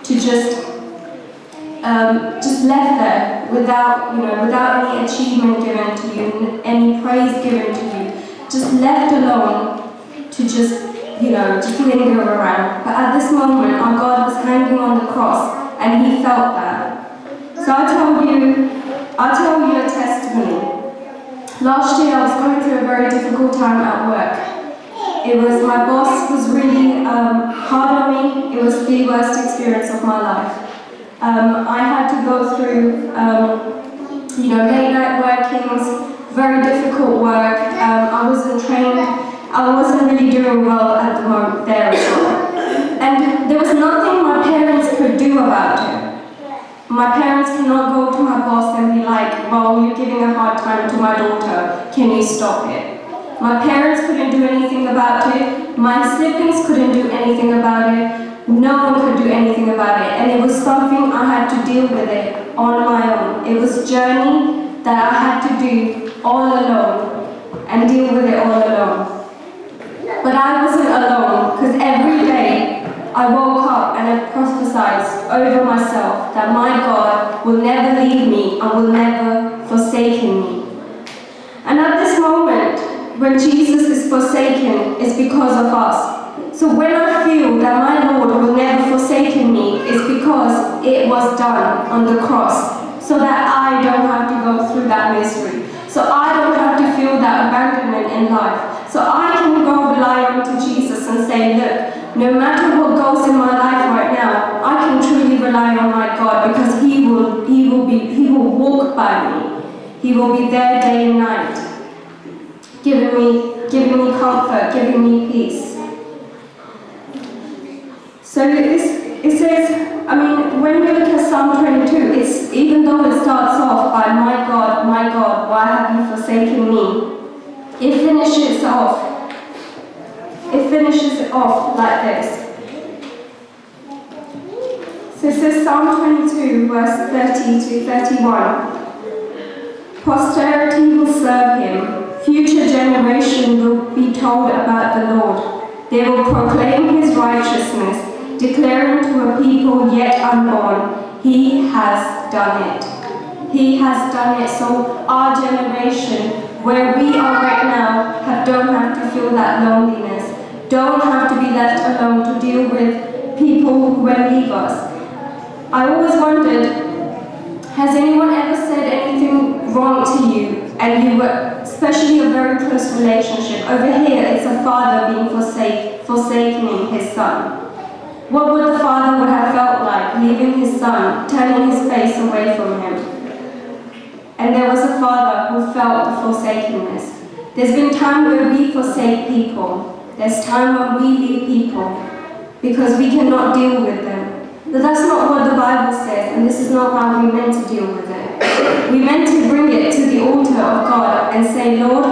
S3: to just left there without any achievement given to you, any praise given to you, just left alone to just linger around. But at this moment, our God was hanging on the cross, and he felt that. So I'll tell you a testimony. Last year, I was going through a very difficult time at work. My boss was really hard on me. It was the worst experience of my life. I had to go through, late night workings, very difficult work. I wasn't trained. I wasn't really doing well at the moment there as well. And there was nothing my parents could do about it. My parents cannot go to my boss and be like, "Well, you're giving a hard time to my daughter, can you stop it?" My parents couldn't do anything about it. My siblings couldn't do anything about it. No one could do anything about it. And it was something I had to deal with it on my own. It was a journey that I had to do all alone and deal with it all alone. But I wasn't alone, because every day I woke up and I prophesied over myself that my God will never leave me and will never forsake me. And at this moment, when Jesus is forsaken, it's because of us. So when I feel that my Lord will never forsake me, it's because it was done on the cross. by me. He will be there day and night, giving me comfort, giving me peace. So it says, when we look at Psalm 22, it's even though it starts off by my God, why have you forsaken me? It finishes it off like this. So it says Psalm 22, verse 30 to 31. Posterity will serve him. Future generation will be told about the Lord. They will proclaim his righteousness, declaring to a people yet unborn, he has done it. He has done it. So our generation, where we are right now, don't have to feel that loneliness, don't have to be left alone to deal with people who will leave us. I always wondered, has anyone ever said anything wrong to you, and you were, especially a very close relationship? Over here, it's a father being forsaking his son. What would the father would have felt like leaving his son, turning his face away from him? And there was a father who felt the forsakenness. There's been time where we forsake people. There's time when we leave people because we cannot deal with them. But that's not what the Bible says, and this is not how we're meant to deal with it. We're meant to bring it to the altar of God and say, Lord,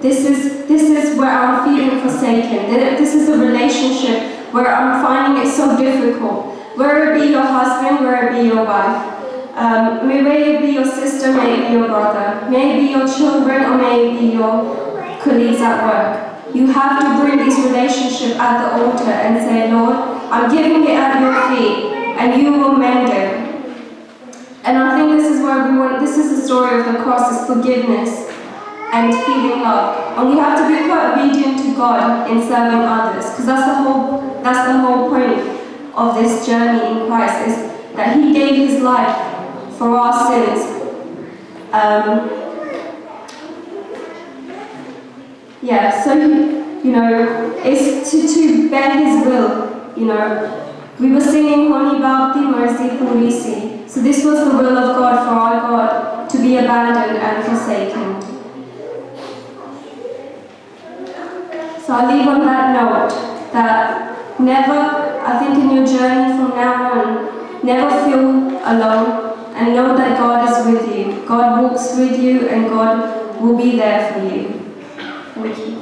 S3: this is where I'm feeling forsaken. This is a relationship where I'm finding it so difficult. Whether it be your husband, whether it be your wife, may it be your sister, may it be your brother, may it be your children, or may it be your colleagues at work. You have to bring this relationship at the altar and say, Lord, I'm giving it at your feet, and you will mend it. And I think this is the story of the cross, is forgiveness and feeling love. And we have to be quite obedient to God in serving others, because that's the whole point of this journey in Christ, is that he gave his life for our sins. So it's to bear his will. We were singing Honi Bhakti Mercy Purisi. So this was the will of God, for our God to be abandoned and forsaken. So I leave on that note that never, I think in your journey from now on, never feel alone, and know that God is with you. God walks with you, and God will be there for you. Thank you.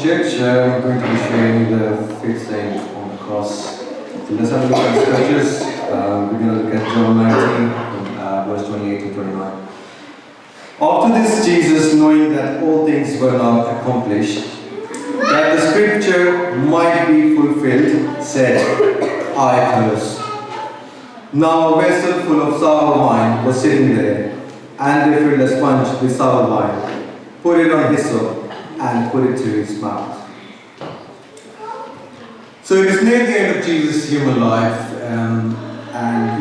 S6: church. I'm going to be sharing the fifth thing on the cross. So let's have a look at the scriptures. We're going to look at John 19, verse 28 to 29. After this, Jesus, knowing that all things were now accomplished, that the scripture might be fulfilled, said, I thirst. Now a vessel full of sour wine was sitting there, and they filled a sponge with sour wine, put it on hyssop, and put it to his mouth. So it is near the end of Jesus' human life, and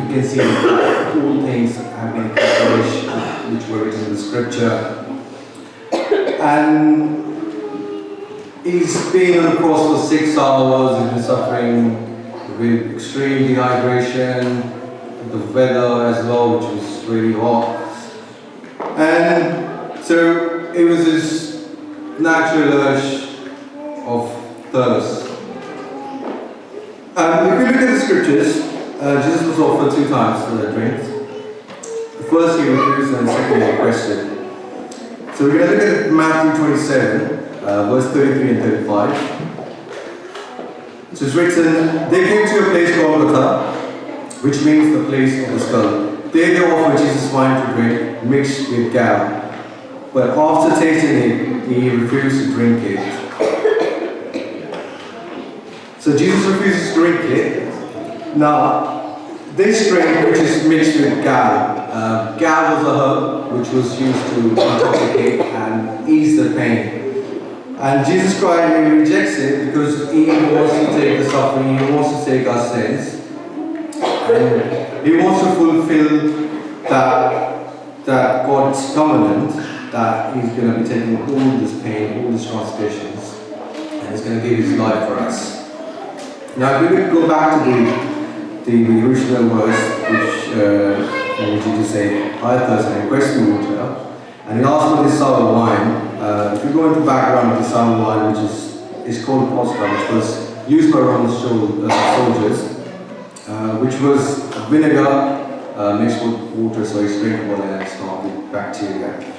S6: you can see that all things have been accomplished which were written in the scripture. And he's been on the cross for 6 hours, he's been suffering with extreme dehydration, the weather as well, which was really hot. And so it was this natural urge of thirst. If you look at the scriptures, Jesus was offered 2 times for the drink. The first he refused and the second he requested. So we're going to look at Matthew 27, verse 33 and 35. So it's written, they came to a place called Golgotha, which means the place of the skull. There they offered Jesus wine to drink, mixed with gall. But after tasting it, he refused to drink it. So Jesus refuses to drink it. Now, this drink, which is mixed with gall, gall was a herb which was used to intoxicate and ease the pain. And Jesus Christ rejects it because he wants to take the suffering, he wants to take our sins. And he wants to fulfill that God's covenant that he's going to be taking all this pain, all these transgressions, and he's going to give his life for us. Now, if we could go back to the original verse, which Jesus said, I thirst and request the water, and he asked for this sour wine. If you go into the background of the sour wine, which is called Posca, which was used by Roman soldiers, which was vinegar mixed with water, so it's drinkable and it's not with bacteria.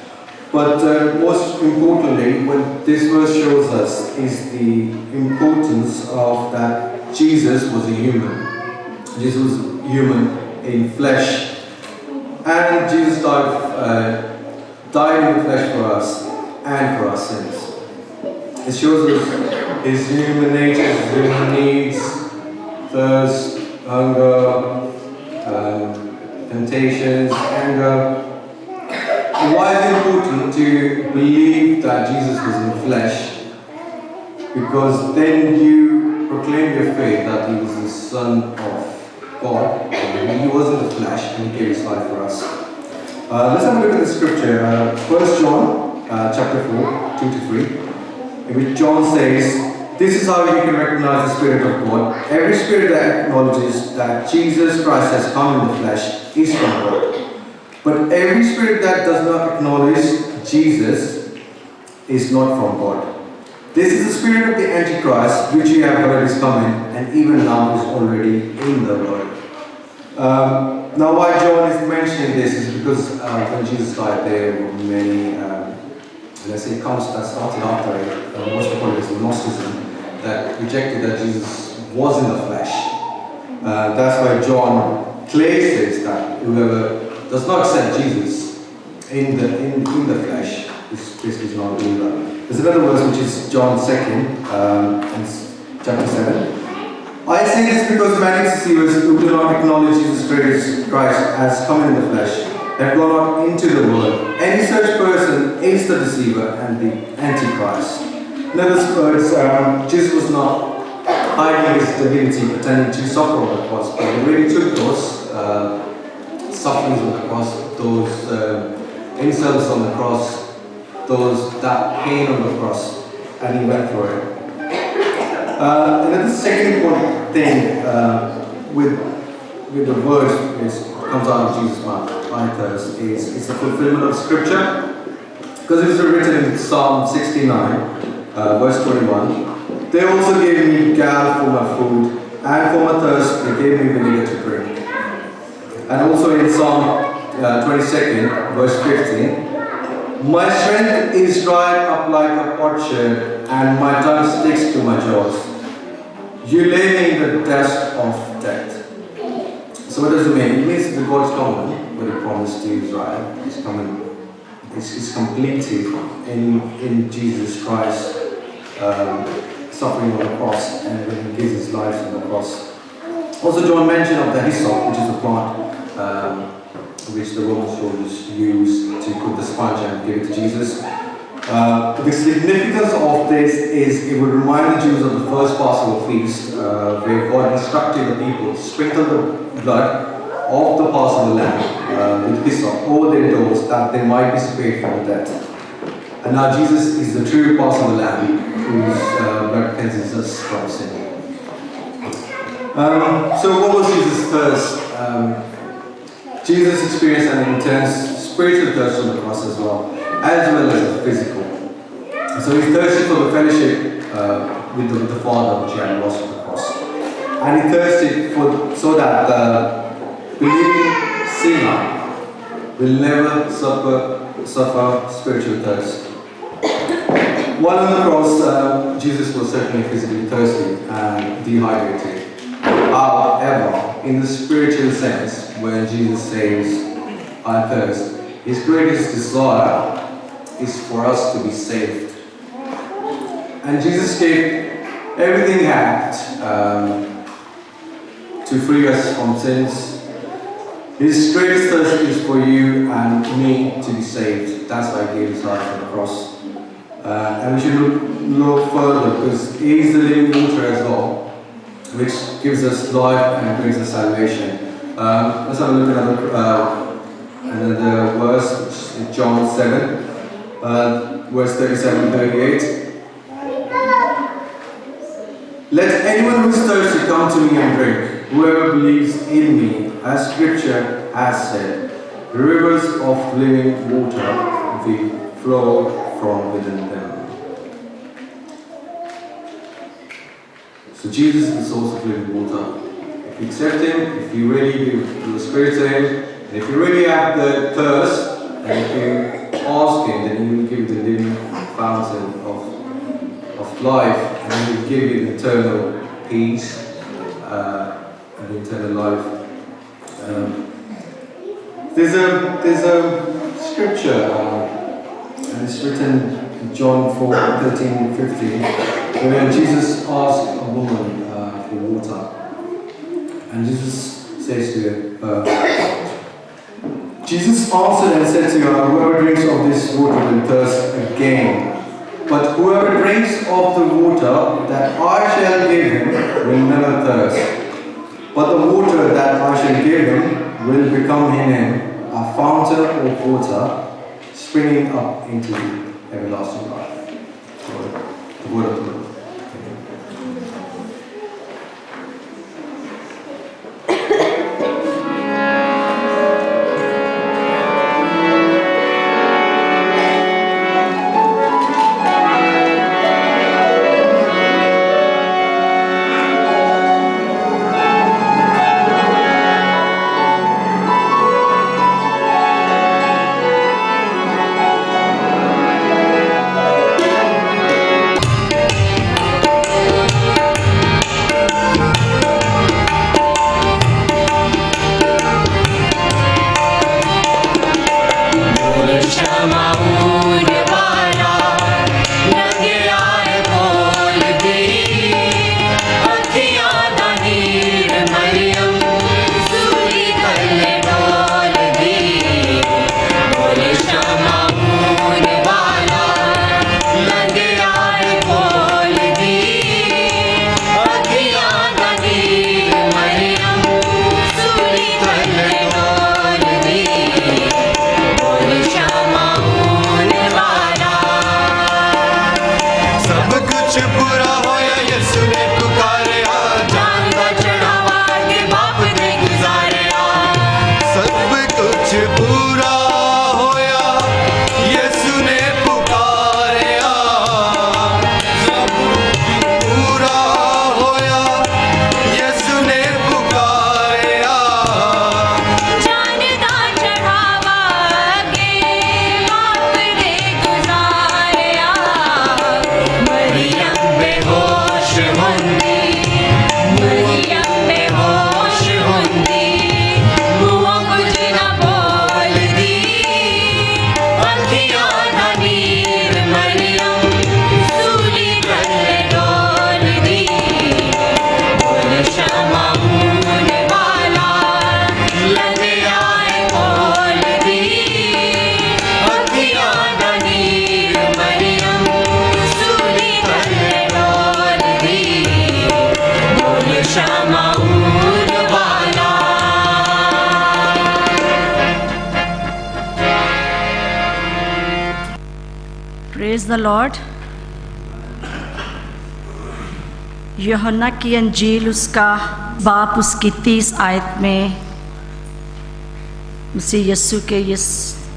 S6: But most importantly, what this verse shows us is the importance of that Jesus was a human. Jesus was human in flesh. And Jesus died in the flesh for us and for our sins. It shows us his human nature, his human needs, thirst, hunger, temptations, anger. Why is it important to believe that Jesus was in the flesh? Because then you proclaim your faith that he was the Son of God, and he was in the flesh and he gave his life for us. Let's have a look at the scripture. 1 John chapter 4, 2 to 3, in which John says, this is how you can recognize the Spirit of God. Every spirit that acknowledges that Jesus Christ has come in the flesh is from God. But every spirit that does not acknowledge Jesus is not from God. This is the spirit of the Antichrist, which you have heard is coming, and even now is already in the world. Now why John is mentioning this is because when Jesus died, there were many, let's say, cults that started after it, most probably was Gnosticism, that rejected that Jesus was in the flesh. That's why John places that whoever does not accept Jesus in the flesh is not a believer. There's another verse which is John 2, chapter 7. I say this because many deceivers who do not acknowledge Jesus Christ as come in the flesh have gone out into the world. Any such person is the deceiver and the Antichrist. In other words, Jesus was not hiding his divinity, pretending to suffer on the cross, but he really took those sufferings on the cross, those insults on the cross, that pain on the cross, and he went for it. Another second important thing with the words which comes out of Jesus' mouth, I thirst, is the fulfillment of Scripture. Because it is written in Psalm 69, verse 21, they also gave me gall for my food, and for my thirst they gave me vinegar to drink. And also in Psalm 22, verse 15, my strength is dried up like a potsherd, and my tongue sticks to my jaws. You lay me in the dust of death. So what does it mean? It means that God is coming, what He promised to Israel. He's coming. It's completed in Jesus Christ suffering on the cross and when He gives His life on the cross. Also, John mentioned of the hyssop, which is a plant which the Roman soldiers used to put the sponge and give it to Jesus. The significance of this is it would remind the Jews of the first Passover feast, where God instructed the people to sprinkle the blood of the Passover lamb with hyssop over their doors that they might be spared from death. And now Jesus is the true Passover lamb whose blood cleanses us from sin. So what was Jesus' thirst? Jesus experienced an intense spiritual thirst on the cross as well as physical. So He thirsted for the fellowship with the Father which He had lost on the cross. And He thirsted so that the believing sinner will never suffer spiritual thirst. While on the cross, Jesus was certainly physically thirsty and dehydrated. However, in the spiritual sense, when Jesus says, I thirst, His greatest desire is for us to be saved. And Jesus gave everything He had to free us from sins. His greatest thirst is for you and me to be saved. That's why He gave His life on the cross. And we should look further because He is the living water as well, which gives us life and brings us salvation. Let's have a look at another verse, which is John 7, verse 37-38. Let anyone who is thirsty come to me and drink. Whoever believes in me, as Scripture has said, rivers of living water will flow from within them. So Jesus is the source of living water. If you accept Him, if you really give the Spirit to Him, and if you really have the thirst, and if you ask Him, then He will give you the living fountain of life, and He will give you eternal peace and eternal life. There's a scripture, and it's written in John 4:13-15, where Jesus asked a woman for water. And Jesus says to her, Jesus answered and said to her, whoever drinks of this water will thirst again. But whoever drinks of the water that I shall give him will never thirst. But the water that I shall give him will become in him a fountain of water springing up into everlasting life. The word of the Lord.
S7: Praise the Lord. यूहन्ना की अंजील उसका बाप उसकी 30 आयत में मसीह यीशु के इस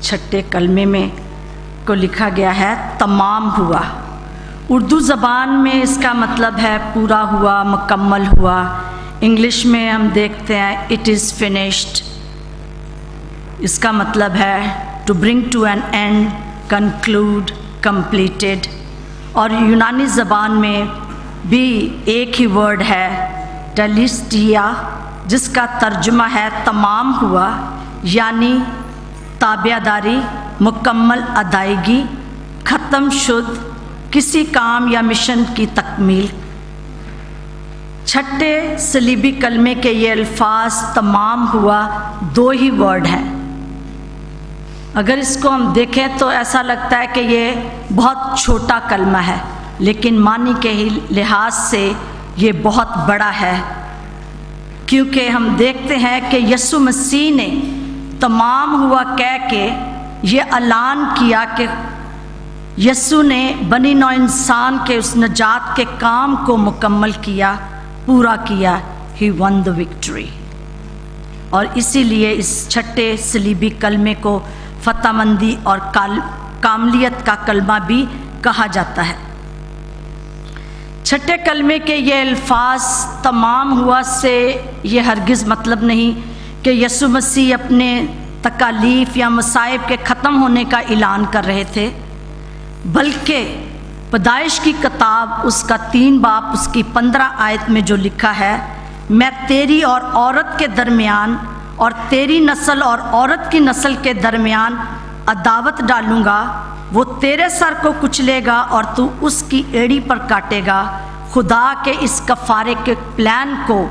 S7: छठे कलमे में को लिखा गया है तमाम हुआ। उर्दू ज़बान में इसका मतलब है पूरा हुआ, मुकम्मल हुआ। इंग्लिश में हम देखते हैं इट इज़ फिनिश्ड। इसका मतलब है to bring to an end, conclude, completed. और यूनानी ज़बान में भी एक ही वर्ड है टेलिस्टिया, जिसका तर्जुमा है तमाम हुआ, यानी ताबियादारी, मुकम्मल अदायगी, ख़त्म शुद्ध किसी काम या मिशन की तकमील। छठे सलीबी कलमे के ये अल्फाज तमाम हुआ 2 ही वर्ड हैं। अगर इसको हम देखें तो ऐसा लगता है कि ये बहुत छोटा कलमा है, लेकिन मानी के ही लिहाज से ये बहुत बड़ा है, क्योंकि हम देखते हैं कि यीशु मसीह ने तमाम हुआ कह के ये ऐलान किया कि यीशु ने बनी नौ इंसान के उस नजात के काम को मुकम्मल किया, पूरा किया। ही वन द विक्ट्री। और इसीलिए इस छठे सलीबी कलमे को फतहमंदी और कामलियत का कलमा भी कहा जाता है। छठे कलमे के ये अल्फाज तमाम हुआ से ये हरगिज़ मतलब नहीं कि यीशु मसीह अपने तकालीफ या मसाइब के ख़त्म होने का ऐलान कर रहे थे, बल्कि पैदाइश की किताब उसका 3 बाब उसकी 15 आयत में जो लिखा है, मैं तेरी और औरत के दरमियान और तेरी नस्ल और औरत की नस्ल के दरमियान अदावत डालूँगा, वो तेरे सर को कुचलेगा और तू उसकी एड़ी पर काटेगा। खुदा के इस कफ़ारे के प्लान को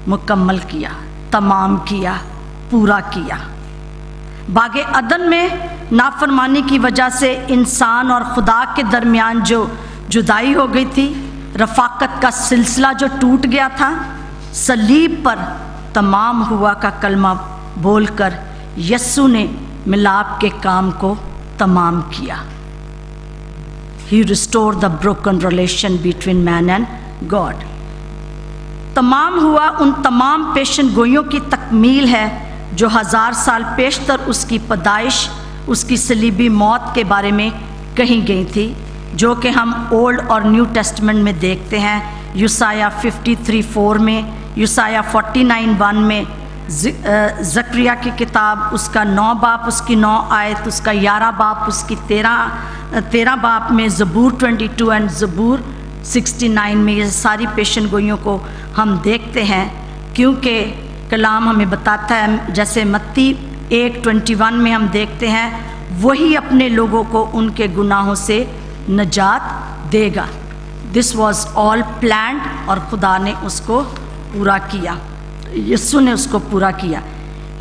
S7: मुकम्मल किया, तमाम किया, पूरा किया। बागे अदन में नाफरमानी की वजह से इंसान और खुदा के दरमियान जो जुदाई हो गई थी, रफ़ाकत का सिलसिला जो टूट गया था, सलीब पर तमाम हुआ का कलमा बोलकर यीशु ने मिलाप के काम को तमाम किया। He restored the broken relation between man and God। तमाम हुआ उन तमाम पेशन गोइयों की तकमील है जो 1000 साल पेशतर उसकी पैदाइश, उसकी सलीबी मौत के बारे में कही गई थी, जो कि हम ओल्ड और न्यू टेस्टमेंट में देखते हैं। यूसाया 53:4 में, यूसाया 49:1 में, ज़करिया की किताब उसका 9 बाब उसकी 9 आयत, उसका 11 बाब उसकी 13 बाब में, ज़बूर 22 एंड ज़बूर 69 में ये सारी पेशन गोइयों को हम देखते हैं, क्योंकि कलाम हमें बताता है, जैसे मत्ती 1:21 में हम देखते हैं, वही अपने लोगों को उनके गुनाहों से नजात देगा। दिस वॉज ऑल प्लान्ड और खुदा ने उसको पूरा किया, यीशु ने उसको पूरा किया।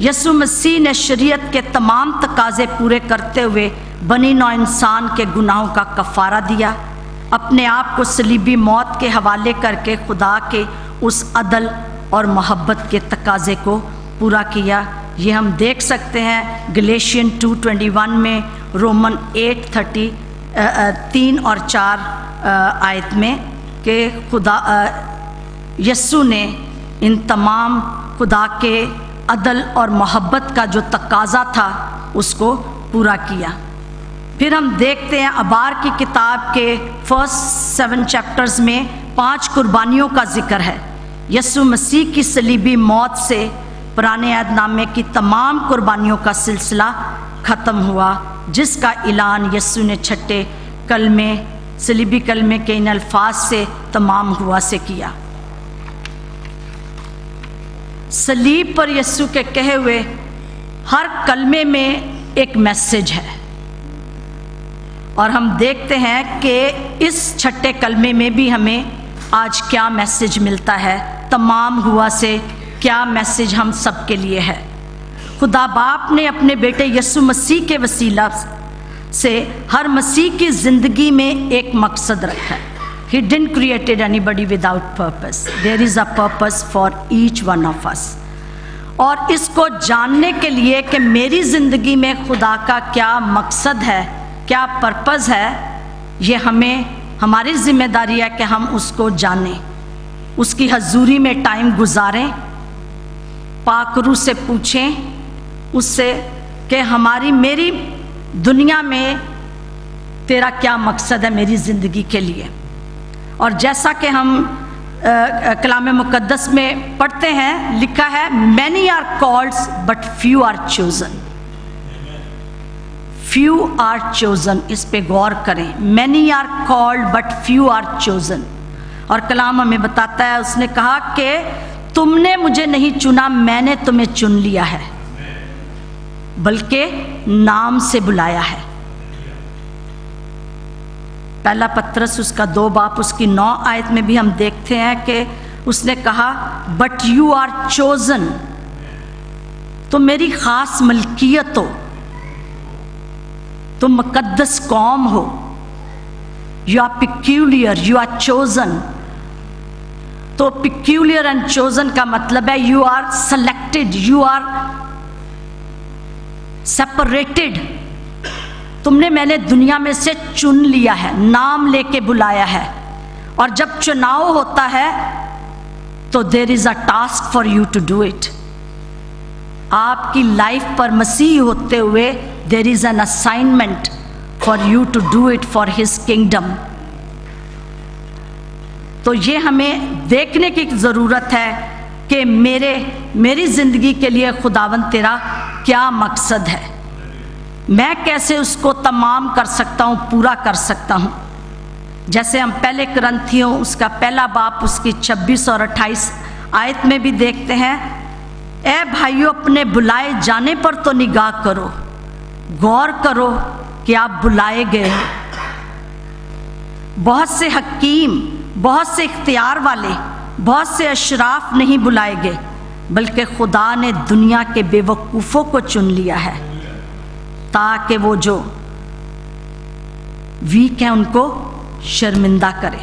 S7: यीशु मसीह ने शरीयत के तमाम तकाजे पूरे करते हुए बनी नौ इंसान के गुनाहों का कफ़ारा दिया, अपने आप को सलीबी मौत के हवाले करके खुदा के उस अदल और मोहब्बत के तकाजे को पूरा किया। ये हम देख सकते हैं गलेशियन 2:21 में, रोमन 8:3 और 4 आयत में, कि खुदा यीशु ने इन तमाम खुदा के अदल और मोहब्बत का जो तकाजा था उसको पूरा किया। फिर हम देखते हैं अबार की किताब के फर्स्ट 7 चैप्टर्स में 5 कुर्बानियों का जिक्र है। यीशु मसीह की सलीबी मौत से पुराने अहदनामे की तमाम कुर्बानियों का सिलसिला ख़त्म हुआ, जिसका ऐलान यीशु ने छठे कलमे, सलीबी कलमे के इन अल्फाज से तमाम हुआ से किया। सलीब पर यीशु के कहे हुए हर कलमे में एक मैसेज है, और हम देखते हैं कि इस छठे कलमे में भी हमें आज क्या मैसेज मिलता है, तमाम हुआ से क्या मैसेज हम सब के लिए है। खुदा बाप ने अपने बेटे यीशु मसीह के वसीला से हर मसीह की ज़िंदगी में एक मकसद रखा है। He didn't created anybody without purpose. There is a purpose for each one of us. और इसको जानने के लिए कि मेरी ज़िंदगी में खुदा का क्या मकसद है, क्या पर्पज़ है, ये हमारी जिम्मेदारी है कि हम उसको जानें, उसकी हजूरी में टाइम गुजारें, पाक रूह से पूछें उससे कि मेरी दुनिया में तेरा क्या मकसद है मेरी ज़िंदगी के लिए। और जैसा कि हम कलाम मुकद्दस में पढ़ते हैं, लिखा है many are called but few are chosen, few are chosen. इस पे गौर करें, many are called but few are chosen. और कलाम हमें बताता है, उसने कहा कि तुमने मुझे नहीं चुना, मैंने तुम्हें चुन लिया है, बल्कि नाम से बुलाया है। पहला पत्रस उसका 2 बाब उसकी 9 आयत में भी हम देखते हैं कि उसने कहा बट यू आर चोजन, तुम मेरी खास मलकियत हो, तुम मुकद्दस कौम हो। You are peculiar, you are chosen. तो पिक्यूलियर एंड चोजन का मतलब है you are selected, you are separated. मैंने दुनिया में से चुन लिया है, नाम लेके बुलाया है। और जब चुनाव होता है तो there is a task for you to do it. आपकी लाइफ पर मसीह होते हुए there is an assignment for you to do it for his kingdom. तो ये हमें देखने की ज़रूरत है कि मेरी ज़िंदगी के लिए खुदावंद तेरा क्या मकसद है, मैं कैसे उसको तमाम कर सकता हूँ, पूरा कर सकता हूँ। जैसे हम पहले कुरिन्थियों उसका 1 बाब उसकी 26 और 28 आयत में भी देखते हैं, ए भाइयों अपने बुलाए जाने पर तो निगाह करो, गौर करो कि आप बुलाए गए हो। बहुत से हकीम, बहुत से इख्तियार वाले, बहुत से अशराफ नहीं बुलाए गए, बल्कि खुदा ने दुनिया के बेवकूफ़ों को चुन लिया है ताकि वो जो वीक हैं उनको शर्मिंदा करे,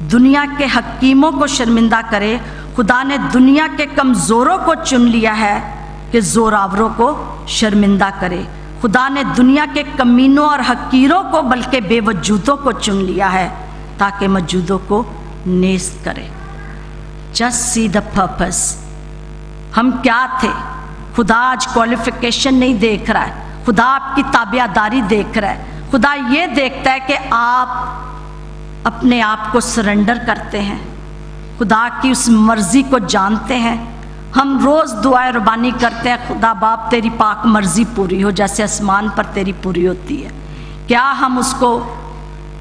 S7: दुनिया के हकीमों को शर्मिंदा करे। खुदा ने दुनिया के कमज़ोरों को चुन लिया है कि ज़ोरावरों को शर्मिंदा करे। खुदा ने दुनिया के कमीनों और हकीरों को बल्कि बेवजूदों को चुन लिया है ताकि मौजूदों को नेस्त करे। Just see the purpose. हम क्या थे? खुदा आज क्वालिफिकेशन नहीं देख रहा है, खुदा आपकी ताबियादारी देख रहा है। खुदा ये देखता है कि आप अपने आप को सरेंडर करते हैं, खुदा की उस मर्ज़ी को जानते हैं। हम रोज़ दुआएं रबानी करते हैं, खुदा बाप तेरी पाक मर्ज़ी पूरी हो जैसे आसमान पर तेरी पूरी होती है। क्या हम उसको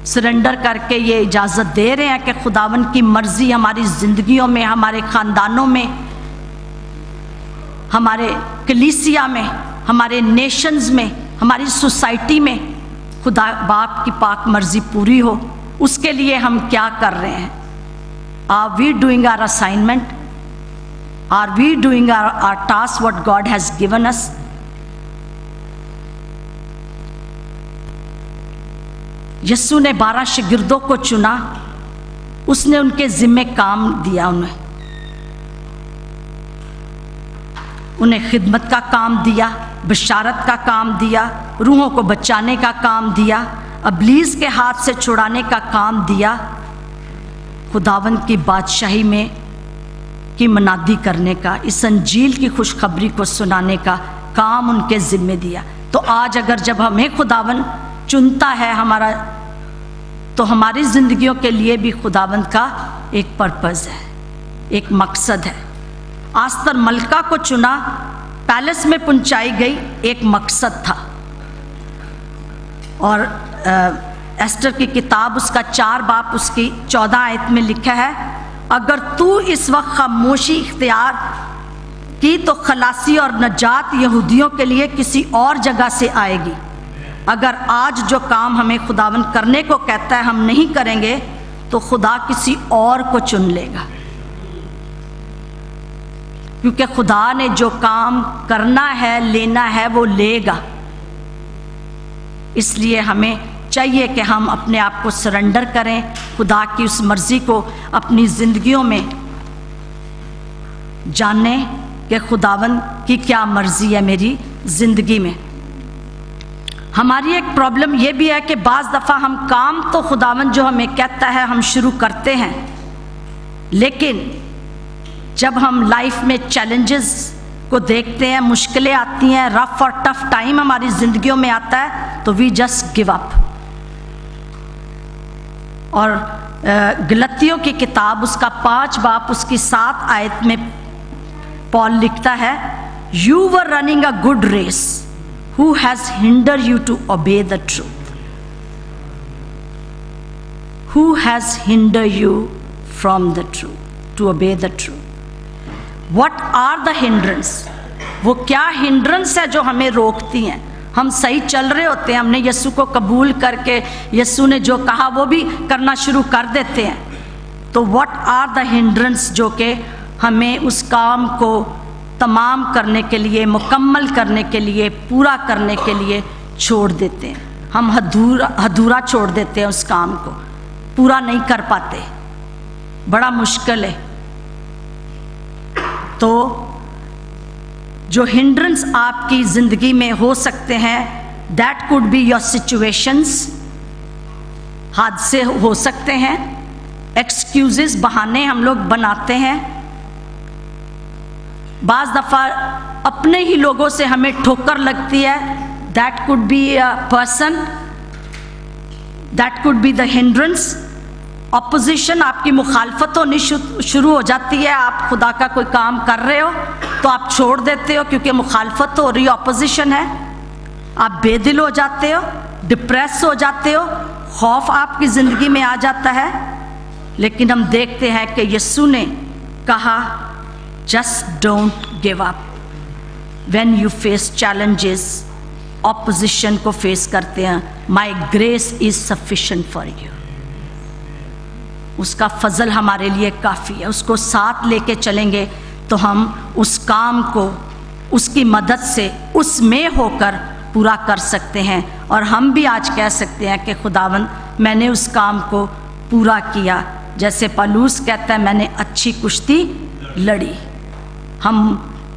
S7: सरेंडर करके ये इजाज़त दे रहे हैं कि खुदावन की मर्ज़ी हमारी ज़िंदगियों में, हमारे ख़ानदानों में, हमारे कलीसिया में, हमारे नेशंस में, हमारी सोसाइटी में खुदा बाप की पाक मर्ज़ी पूरी हो? उसके लिए हम क्या कर रहे हैं? Are we doing our assignment? Are we doing our task what God has given us? यीशु ने 12 शागिर्दों को चुना, उसने उनके ज़िम्मे काम दिया, उन्हें खिदमत का काम दिया, बशारत का काम दिया, रूहों को बचाने का काम दिया, अबलीस के हाथ से छुड़ाने का काम दिया, खुदावंद की बादशाही में की मनादी करने का, इस अंजील की खुशखबरी को सुनाने का काम उनके ज़िम्मे दिया। तो आज अगर जब हमें खुदावंद चुनता है हमारा, तो हमारी ज़िंदगियों के लिए भी खुदावंद का एक पर्पज़ है, एक मकसद है। आस्तर मलका को चुना, पैलेस में पहुंचाई गई, एक मकसद था। और एस्टर की किताब उसका 4 बाब उसकी 14 आयत में लिखा है, अगर तू इस वक्त खामोशी इख्तियार की तो खलासी और नजात यहूदियों के लिए किसी और जगह से आएगी। अगर आज जो काम हमें खुदावन करने को कहता है हम नहीं करेंगे तो खुदा किसी और को चुन लेगा, क्योंकि खुदा ने जो काम करना है, लेना है, वो लेगा। इसलिए हमें चाहिए कि हम अपने आप को सरेंडर करें, खुदा की उस मर्ज़ी को अपनी ज़िंदगियों में जानें कि खुदावंद की क्या मर्ज़ी है मेरी ज़िंदगी में। हमारी एक प्रॉब्लम ये भी है कि बाज़ दफ़ा हम काम तो खुदावंद जो हमें कहता है हम शुरू करते हैं, लेकिन जब हम लाइफ में चैलेंजेस को देखते हैं, मुश्किलें आती हैं, रफ और टफ टाइम हमारी ज़िंदगियों में आता है, तो वी जस्ट गिव अप। और गलतियों की किताब उसका 5 बाब उसकी 7 आयत में पॉल लिखता है, you were running a good race, who has hindered you to obey the truth? Who has hindered you from the truth, to obey the truth? What are the hindrance? वो क्या hindrance है जो हमें रोकती हैं? हम सही चल रहे होते हैं, हमने यीशु को कबूल करके यीशु ने जो कहा वो भी करना शुरू कर देते हैं, तो what are the hindrance जो कि हमें उस काम को तमाम करने के लिए, मुकम्मल करने के लिए, पूरा करने के लिए छोड़ देते हैं? हम अधूरा छोड़ देते हैं, उस काम को पूरा नहीं कर पाते, बड़ा मुश्किल है। तो जो हिंड्रेंस आपकी ज़िंदगी में हो सकते हैं, that could be your situations, हादसे हो सकते हैं, एक्सक्यूजेस, बहाने हम लोग बनाते हैं। बाज़ दफ़ा अपने ही लोगों से हमें ठोकर लगती है, that could be a person, that could be the hindrance. Opposition, आपकी मुखालफत होनी शुरू हो जाती है, आप खुदा का कोई काम कर रहे हो तो आप छोड़ देते हो क्योंकि मुखालफत हो रही, ऑपोजिशन है, आप बेदिल हो जाते हो, डिप्रेस हो जाते हो, खौफ आपकी ज़िंदगी में आ जाता है। लेकिन हम देखते हैं कि यीशु ने कहा, just don't give up when you face challenges, opposition को फेस करते हैं, my grace is sufficient for you। उसका फजल हमारे लिए काफ़ी है, उसको साथ लेके चलेंगे तो हम उस काम को उसकी मदद से उसमें होकर पूरा कर सकते हैं। और हम भी आज कह सकते हैं कि खुदावंद मैंने उस काम को पूरा किया, जैसे पौलुस कहता है मैंने अच्छी कुश्ती लड़ी। हम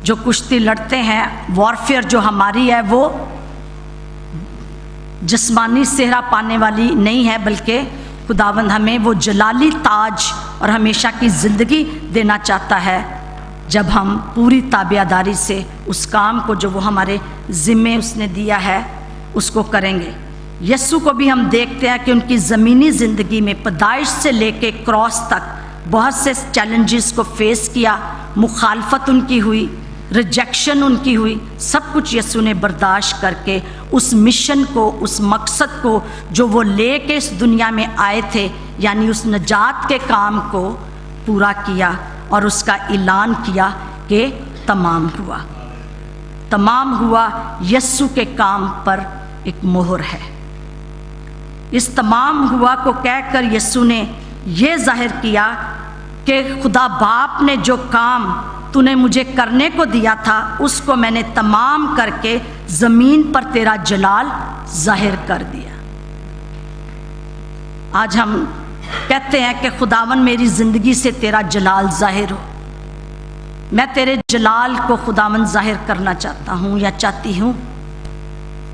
S7: जो कुश्ती लड़ते हैं, वॉरफेयर जो हमारी है, वो जिस्मानी सेहरा पाने वाली नहीं है, बल्कि खुदावंद हमें वो जलाली ताज और हमेशा की ज़िंदगी देना चाहता है, जब हम पूरी ताबेदारी से उस काम को जो वो हमारे ज़िम्मे उसने दिया है उसको करेंगे। यीशु को भी हम देखते हैं कि उनकी ज़मीनी ज़िंदगी में पैदाइश से लेके क्रॉस तक बहुत से चैलेंजेस को फेस किया, मुखालफत उनकी हुई, रिजेक्शन उनकी हुई, सब कुछ यीशु ने बर्दाश्त करके उस मिशन को, उस मकसद को जो वो लेके इस दुनिया में आए थे, यानी उस नजात के काम को पूरा किया और उसका ऐलान किया कि तमाम हुआ। तमाम हुआ यीशु के काम पर एक मोहर है। इस तमाम हुआ को कहकर यीशु ने ये जाहिर किया कि खुदा बाप ने जो काम तूने मुझे करने को दिया था उसको मैंने तमाम करके ज़मीन पर तेरा जलाल जाहिर कर दिया। आज हम कहते हैं कि खुदावन मेरी ज़िंदगी से तेरा जलाल जाहिर हो, मैं तेरे जलाल को खुदावन जाहिर करना चाहता हूँ या चाहती हूँ।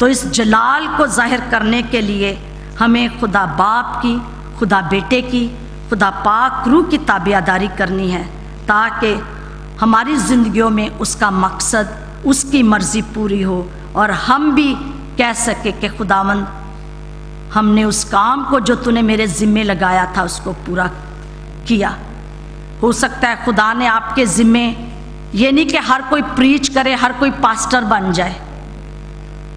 S7: तो इस जलाल को जाहिर करने के लिए हमें खुदा बाप की, खुदा बेटे की, खुदा पाक रूह की ताबेदारी करनी है, ताकि हमारी ज़िंदगियों में उसका मकसद, उसकी मर्ज़ी पूरी हो और हम भी कह सके कि खुदावंद हमने उस काम को जो तूने मेरे ज़िम्मे लगाया था उसको पूरा किया। हो सकता है खुदा ने आपके ज़िम्मे, ये नहीं कि हर कोई प्रीच करे, हर कोई पास्टर बन जाए।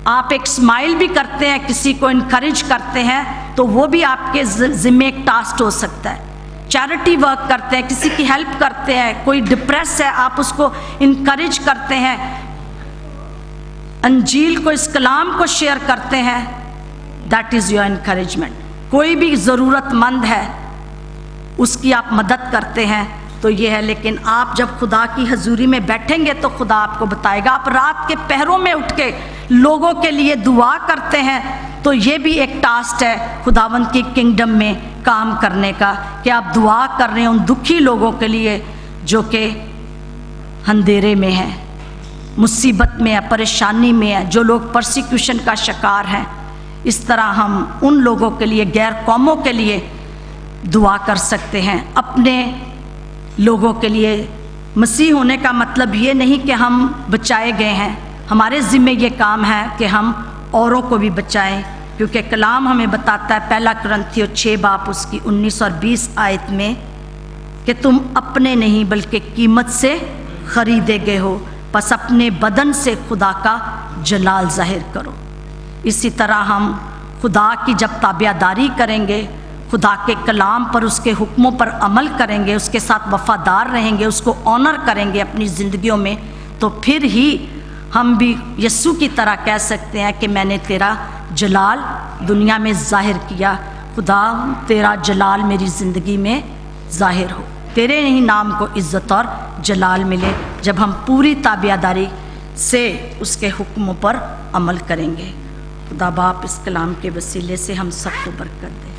S7: आप एक स्माइल भी करते हैं, किसी को इनकरेज करते हैं, तो वो भी आपके ज़िम्मे एक टास्क हो सकता है। चैरिटी वर्क करते हैं, किसी की हेल्प करते हैं, कोई डिप्रेस है आप उसको इनकरेज करते हैं, अंजील को, इस कलाम को शेयर करते हैं, दैट इज़ योर इनकरेजमेंट। कोई भी ज़रूरतमंद है उसकी आप मदद करते हैं, तो ये है। लेकिन आप जब खुदा की हजूरी में बैठेंगे तो खुदा आपको बताएगा। आप रात के पहरों में उठ के लोगों के लिए दुआ करते हैं, तो ये भी एक टास्क है खुदावंद की किंगडम में काम करने का, कि आप दुआ कर रहे हैं उन दुखी लोगों के लिए जो कि अंधेरे में हैं, मुसीबत में है, परेशानी में है, जो लोग परसिक्यूशन का शिकार हैं, इस तरह हम उन लोगों के लिए, गैर कौमों के लिए दुआ कर सकते हैं। अपने लोगों के लिए मसीह होने का मतलब ये नहीं कि हम बचाए गए हैं, हमारे ज़िम्मे ये काम है कि हम औरों को भी बचाएं, क्योंकि कलाम हमें बताता है 1 कुरिन्थियों 6 बाब उसकी 19 और 20 आयत में कि तुम अपने नहीं बल्कि कीमत से खरीदे गए हो, बस अपने बदन से खुदा का जलाल जाहिर करो। इसी तरह हम खुदा की जब ताबियादारी करेंगे, खुदा के कलाम पर, उसके हुक्मों पर अमल करेंगे, उसके साथ वफादार रहेंगे, उसको ऑनर करेंगे अपनी ज़िंदगियों में, तो फिर ही हम भी यीशु की तरह कह सकते हैं कि मैंने तेरा जलाल दुनिया में ज़ाहिर किया। खुदा तेरा जलाल मेरी ज़िंदगी में ज़ाहिर हो, तेरे ही नाम को इज़्ज़त और जलाल मिले जब हम पूरी ताबियादारी से उसके हुक्मों पर अमल करेंगे। खुदा बाप इस कलाम के वसीले से हम सबको बरकत दे।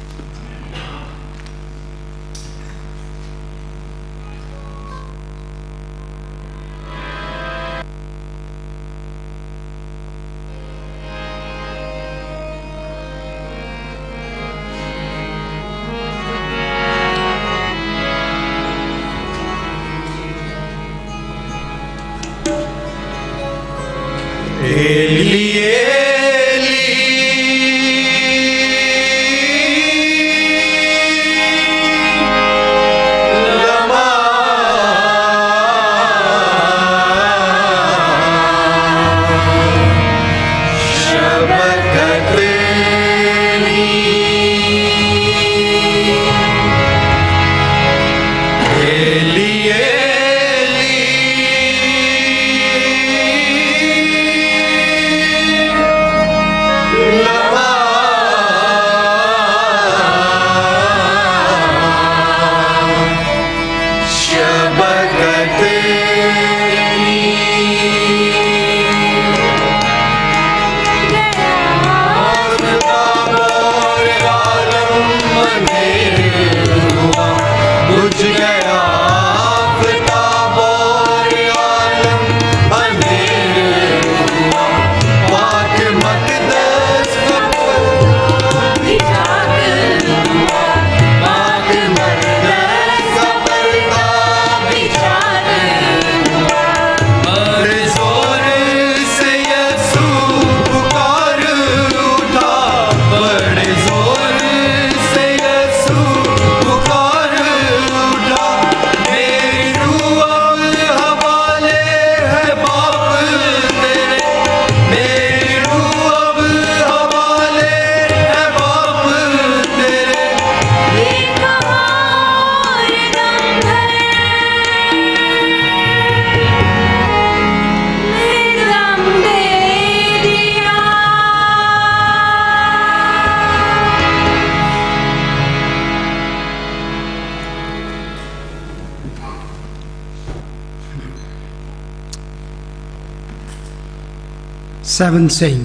S1: Seventh saying.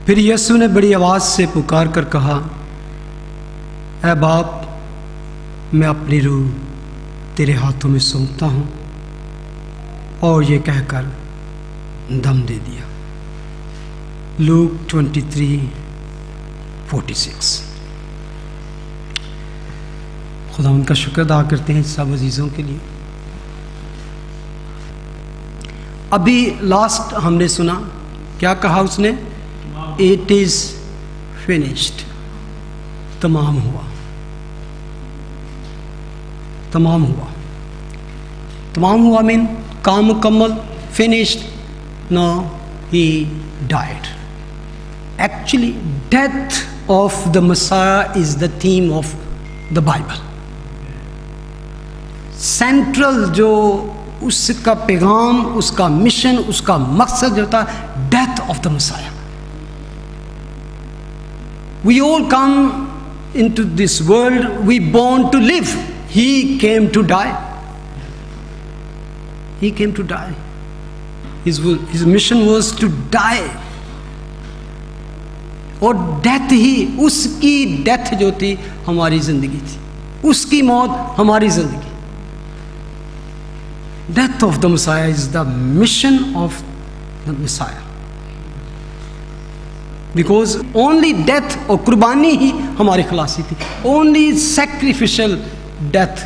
S1: फिर यीशु ने बड़ी आवाज से पुकार कर कहा, ऐ बाप, मैं अपनी रूह तेरे हाथों में सौंपता हूं, और ये कहकर दम दे दिया। लूक 23:46। खुदा उनका शुक्र अदा करते हैं सब अजीज़ों के लिए। अभी लास्ट हमने सुना, क्या कहा उसने? इट इज फिनिश्ड, तमाम हुआ, तमाम हुआ। तमाम हुआ मीन काम मुकम्मल, finished. No, he died. Actually death of the Messiah is the theme of the Bible. Central जो उसका पैगाम, उसका मिशन, उसका मकसद जो होता है, death of the Messiah. We all come into this world, we born to live, he came to die, he came to die, his mission was to die. और डेथ ही, उसकी डेथ जो थी हमारी जिंदगी थी, उसकी मौत हमारी जिंदगी। Death of the Messiah is the mission of the Messiah. Because only death और कुर्बानी ही हमारी खलासी थी. Only sacrificial death.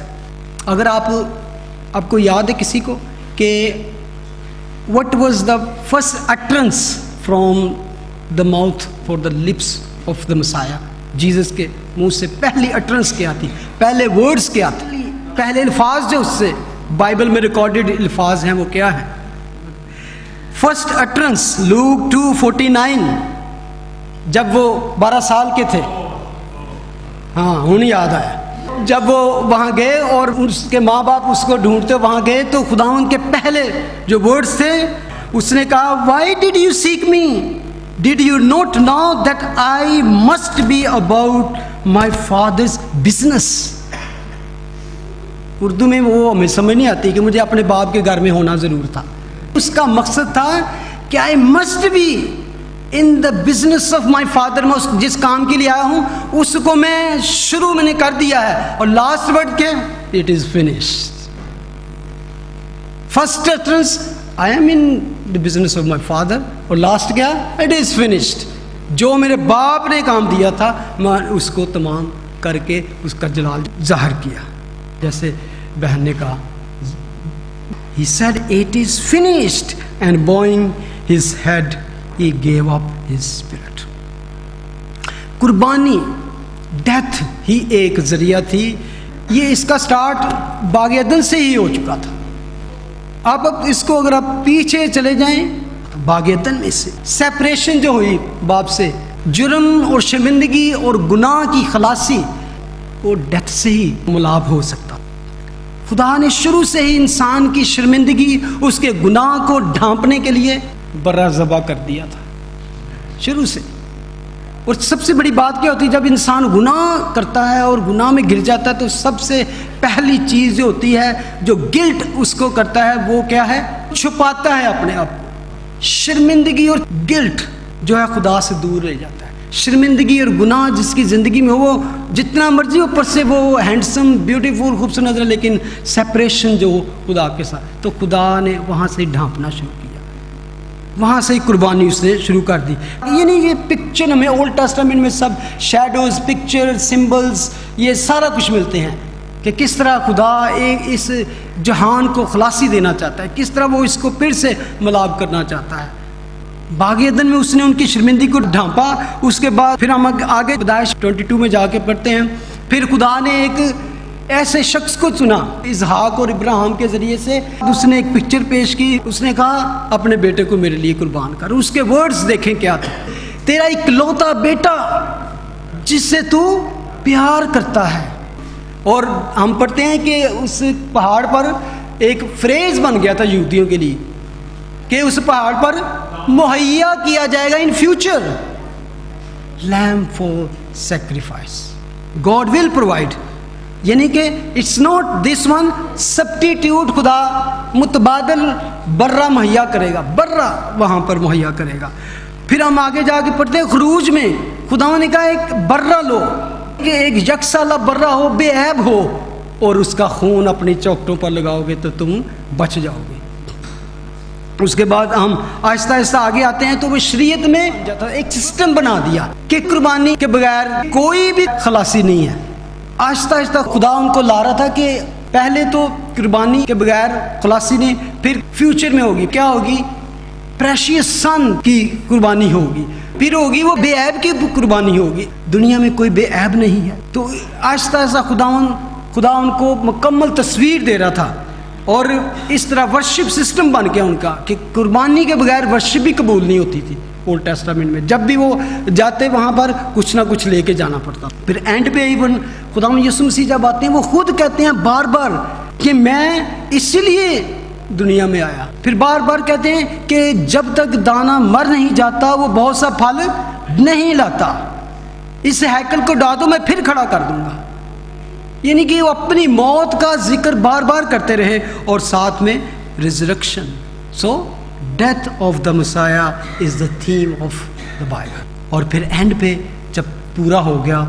S1: अगर आपको याद है किसी को कि what was the first utterance from the mouth for the lips of the Messiah? Jesus के मुंह से पहली अटरेंस क्या थी, पहले वर्ड्स क्या थे, पहले अल्फाज जो उससे बाइबल में रिकॉर्डेड अल्फाज हैं वो क्या है? फर्स्ट अटरेंस लूक 2:49, जब वो 12 साल के थे. हाँ, हुन याद आया. जब वो वहाँ गए और उसके माँ बाप उसको ढूंढते वहाँ गए तो खुदावंद के पहले जो वर्ड्स थे उसने कहा, why did you seek me? Did you not know that I must be about my father's business? Urdu में वो हमें समझ नहीं आती कि मुझे अपने बाप के घर में होना ज़रूर था. उसका मकसद था कि I must be in the business of my father. मैं जिस काम के लिए आया हूँ उसको मैं शुरू मैंने कर दिया है. और लास्ट वर्ड क्या? It is finished. First utterance, I am in the business of my father. और लास्ट क्या? It is finished. जो मेरे बाप ने काम दिया था मैं उसको तमाम करके उसका जलाल ज़ाहिर किया. जैसे बहन ने कहा, He said it is finished and bowing his head he gave up his spirit. कुर्बानी, डेथ ही एक जरिया थी. ये इसका स्टार्ट बाग अदन से ही हो चुका था. अब इसको अगर आप पीछे चले जाएं तो बाग अदन में से सेपरेशन जो हुई बाप से, जुर्म और शर्मिंदगी और गुनाह की खलासी, वो डेथ से ही मुलाब हो सकता. खुदा ने शुरू से ही इंसान की शर्मिंदगी, उसके गुनाह को ढांपने के लिए बर्रा ज़बा कर दिया था शुरू से. और सबसे बड़ी बात क्या होती है, जब इंसान गुनाह करता है और गुनाह में गिर जाता है तो सबसे पहली चीज़ जो होती है, जो गिल्ट उसको करता है, वो क्या है? छुपाता है अपने आप. शर्मिंदगी और गिल्ट जो है खुदा से दूर रह जाता है. शर्मिंदगी और गुनाह जिसकी ज़िंदगी में वो जितना मर्जी ऊपर से वो हैंडसम ब्यूटीफुल खूबसूरत नजर, लेकिन सेपरेशन जो खुदा के साथ, तो खुदा ने वहाँ से ढांपना शुरू किया. वहाँ से ही कुर्बानी उसने शुरू कर दी. ये नहीं, ये पिक्चर हमें ओल्ड टेस्टामेंट में सब शैडोज, पिक्चर, सिंबल्स, ये सारा कुछ मिलते हैं कि किस तरह खुदा एक इस जहान को खलासी देना चाहता है, किस तरह वो इसको फिर से मिलाप करना चाहता है. बाग अदन में उसने उनकी शर्मिंदगी को ढांपा. उसके बाद फिर हम आगे पैदाइश 22 में जाके पढ़ते हैं, फिर खुदा ने एक ऐसे शख्स को चुना इसहाक और इब्राहिम के ज़रिए से. उसने एक पिक्चर पेश की. उसने कहा, अपने बेटे को मेरे लिए कुर्बान कर. उसके वर्ड्स देखें क्या थे, तेरा इकलौता बेटा जिससे तू प्यार करता है. और हम पढ़ते हैं कि उस पहाड़ पर एक फ्रेज बन गया था यहूदियों के लिए कि उस पहाड़ पर मुहैया किया जाएगा in future lamb for sacrifice. God will provide, यानी कि it's not this one substitute. खुदा मुतबादल बर्रा मुहैया करेगा, बर्रा वहाँ पर मुहैया करेगा. फिर हम आगे जाके पढ़ते हैं खरूज में खुदा ने कहा, एक बर्रा लो कि एक यकसाला बर्रा हो, बेऐब हो, और उसका खून अपनी चौखटों पर लगाओगे तो तुम बच जाओगे. उसके बाद हम आहिस्ता आहिस्ता आगे आते हैं तो वो शरीयत में एक सिस्टम बना दिया कि कुर्बानी के बगैर कोई भी खलासी नहीं है. आहिस्ता आहिस्ता खुदा उनको ला रहा था कि पहले तो कुर्बानी के बगैर खलासी नहीं, फिर फ्यूचर में होगी क्या होगी? प्रेशियस सन की कुर्बानी होगी, फिर होगी वो बेऐब की कुर्बानी होगी. दुनिया में कोई बेऐब नहीं है. तो आहिस्ता आहिस्ता खुदा उनको मुकम्मल तस्वीर दे रहा था. और इस तरह वर्शिप सिस्टम बन गया उनका कि कुर्बानी के बगैर वर्शिप भी कबूल नहीं होती थी. ओल्ड टेस्टामेंट में जब भी वो जाते वहाँ पर कुछ ना कुछ लेके जाना पड़ता. फिर एंड पे इवन खुदा यीशु मसीह जब आते हैं वो खुद कहते हैं बार बार कि मैं इसीलिए दुनिया में आया. फिर बार बार कहते हैं कि जब तक दाना मर नहीं जाता वो बहुत सा फल नहीं लाता. इस हैकल को ढा दो, मैं फिर खड़ा कर दूंगा. यानी कि वो अपनी मौत का जिक्र बार बार करते रहे और साथ में resurrection. So death of the Messiah is the theme of the Bible. और फिर एंड पे जब पूरा हो गया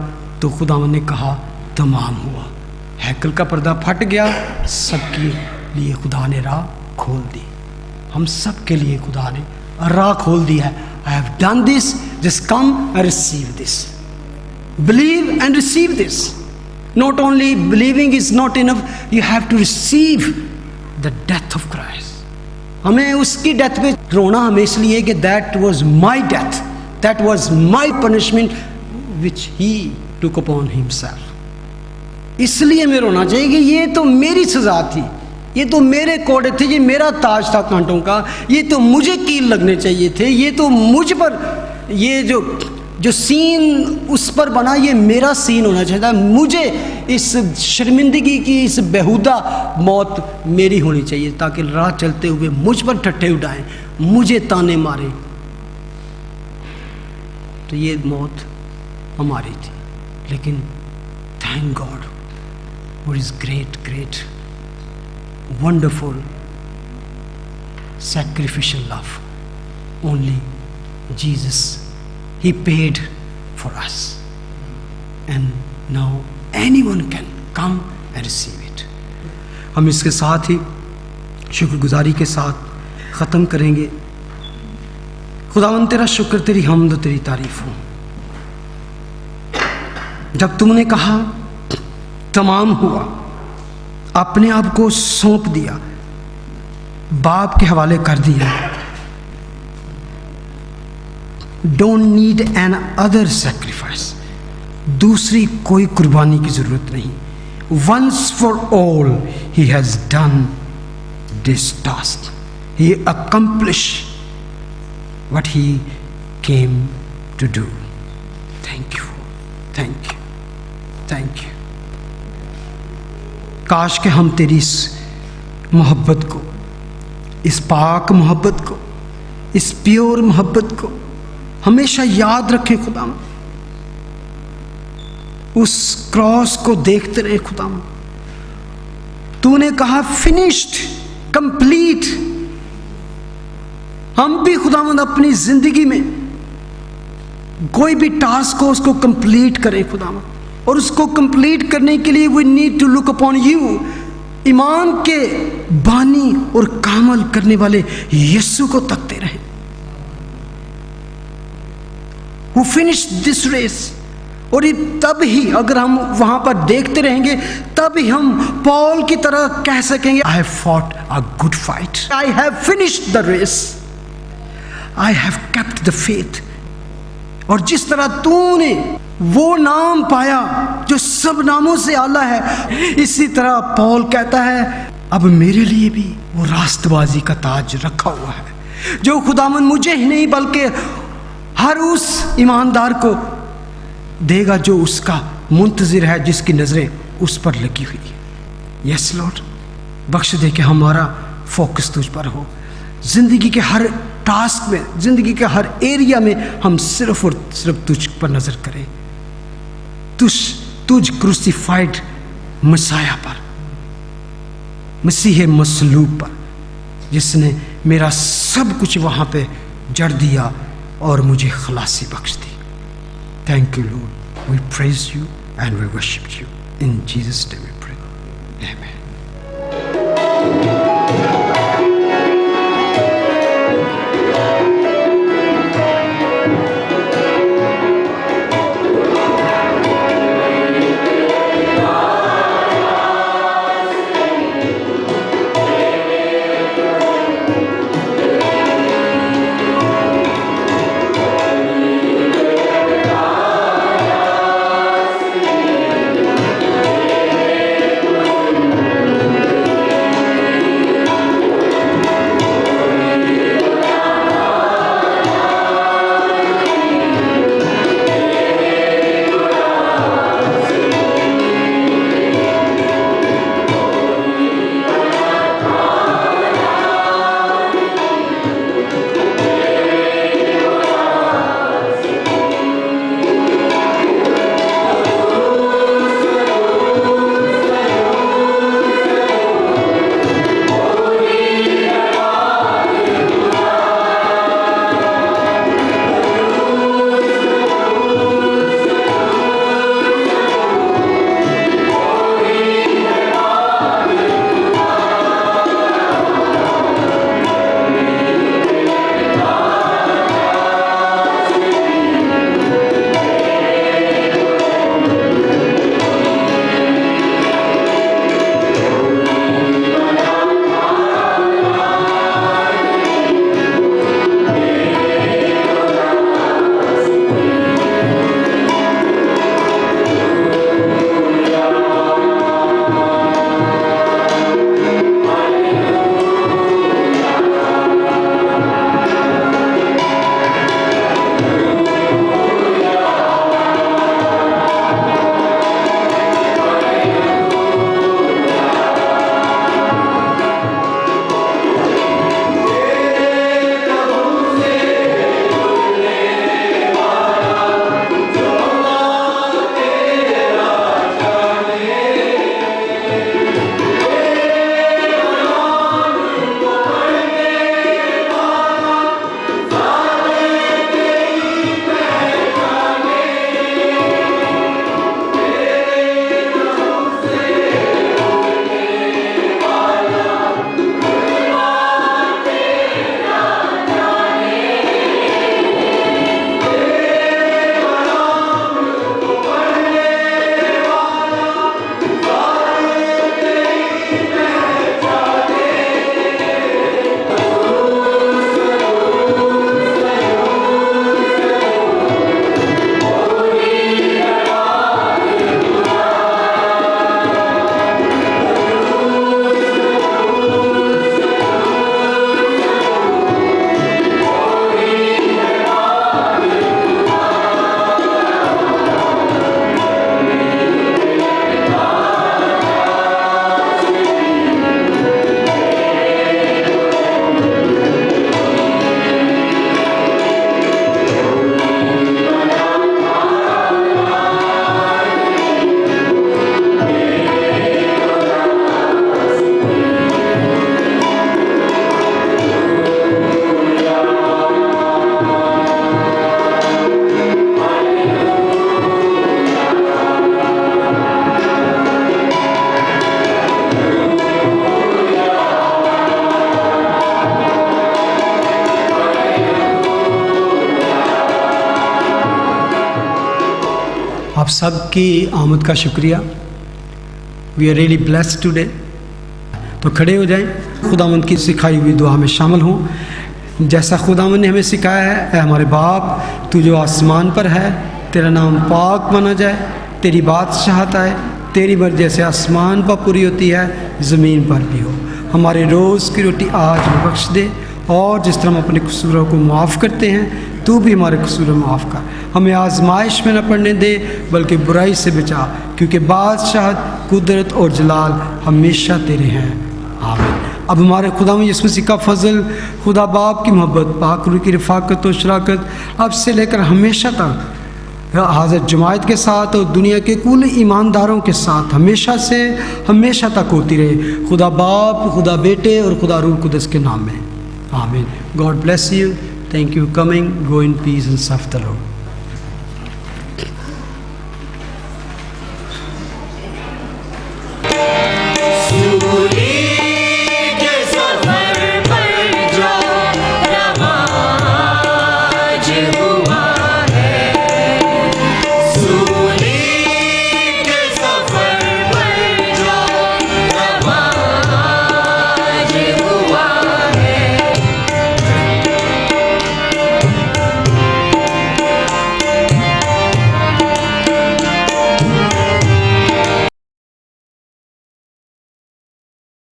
S1: तो खुदा ने कहा तमाम हुआ. हैकल का पर्दा फट गया, सबकी लिए खुदा ने राह खोल दी। हम सब के लिए खुदा ने राह खोल दी है। I have done this, just come and receive this, believe and receive this. Not only believing is not enough, you have to receive the death of Christ. हमें उसकी डेथ पे रोना हमें इसलिए कि that was my death, that was my punishment which he took upon himself. इसलिए हमें रोना चाहिए कि ये तो मेरी सजा थी, ये तो मेरे कोड़े थे, ये मेरा ताज था कांटों का, ये तो मुझे कील लगने चाहिए थे, ये तो मुझ पर, ये जो सीन उस पर बना, ये मेरा सीन होना चाहिए था। मुझे इस शर्मिंदगी की, इस बेहुदा मौत मेरी होनी चाहिए, ताकि राह चलते हुए मुझ पर ठट्ठे उड़ाएं, मुझे ताने मारे। तो ये मौत हमारी थी, लेकिन thank God, what is great great wonderful sacrificial love. Only Jesus, he paid for us, and now anyone can come and receive it. हम इसके साथ ही शुक्रगुजारी के साथ ख़त्म करेंगे। खुदावंद तेरा शुक्र, तेरी हम्द, तेरी तारीफ हो। जब तुमने कहा तमाम हुआ, अपने आप को सौंप दिया, बाप के हवाले कर दिया, don't need another sacrifice, दूसरी कोई कुर्बानी की जरूरत नहीं। Once for all he has done this task, he accomplish what he came to do. Thank you, thank you, thank you. काश के हम तेरी इस मोहब्बत को, इस पाक मोहब्बत को, इस प्योर मोहब्बत को हमेशा याद रखें खुदा। उस क्रॉस को देखते रहे खुदा। तूने कहा फिनिश्ड, कंप्लीट। हम भी खुदावंद अपनी जिंदगी में कोई भी टास्क हो उसको कंप्लीट करें खुदावंद, और उसको कंप्लीट करने के लिए we need to look upon you, ईमान के बानी और कामल करने वाले यीशु को तकते रहें, who finished this race। और तब ही अगर हम वहां पर देखते रहेंगे, तब ही हम पॉल की तरह कह सकेंगे, I have fought a good fight, I have finished the race, I have kept the faith. और जिस तरह तूने वो नाम पाया जो सब नामों से आला है, इसी तरह पौल कहता है अब मेरे लिए भी वो रास्तबाजी का ताज रखा हुआ है, जो खुदावन मुझे ही नहीं बल्कि हर उस ईमानदार को देगा जो उसका मुंतजिर है, जिसकी नजरें उस पर लगी हुई है। यस लॉर्ड, बख्श दे कि हमारा फोकस तुझ पर हो। जिंदगी के हर टास्क में, जिंदगी के हर एरिया में हम सिर्फ और सिर्फ तुझ पर नजर करें, तुझ क्रूसिफाइड मसाया पर, मसीह मसलूब पर, जिसने मेरा सब कुछ वहां पे जड़ दिया और मुझे खलासी बख्श दी। Thank you lord, we praise you and we worship you, in Jesus name we pray, आमीन। आप सब की आमद का शुक्रिया। We are really blessed today. तो खड़े हो जाएं, खुदावंद की सिखाई हुई दुआ में शामिल हों। जैसा खुदावंद ने हमें सिखाया है, ऐ हमारे बाप तू जो आसमान पर है, तेरा नाम पाक माना जाए, तेरी बादशाहत आए, तेरी मर्जी जैसे आसमान पर पूरी होती है ज़मीन पर भी हो। हमारे रोज़ की रोटी आज हमें बख्श दे, और जिस तरह हम अपने कसूरों को माफ़ करते हैं, तू भी हमारे कसूरों माफ़ कर। हमें आजमाइश में न पड़ने दे, बल्कि बुराई से बचा, क्योंकि बादशाहत, कुदरत और जलाल हमेशा तेरे हैं। आमीन। अब हमारे खुदा में यीशु मसीह का फजल, खुदा बाप की मोहब्बत, पाक रूह की रफ़ाकत और शराकत अब से लेकर हमेशा तक हाज़िर जमात के साथ और दुनिया के कुल ईमानदारों के साथ हमेशा से हमेशा तक होती रहे। खुदा बाप, खुदा बेटे और खुदा रूह कुदस के नाम में आमीन। God bless you. Thank you for coming. Go in peace and serve the Lord.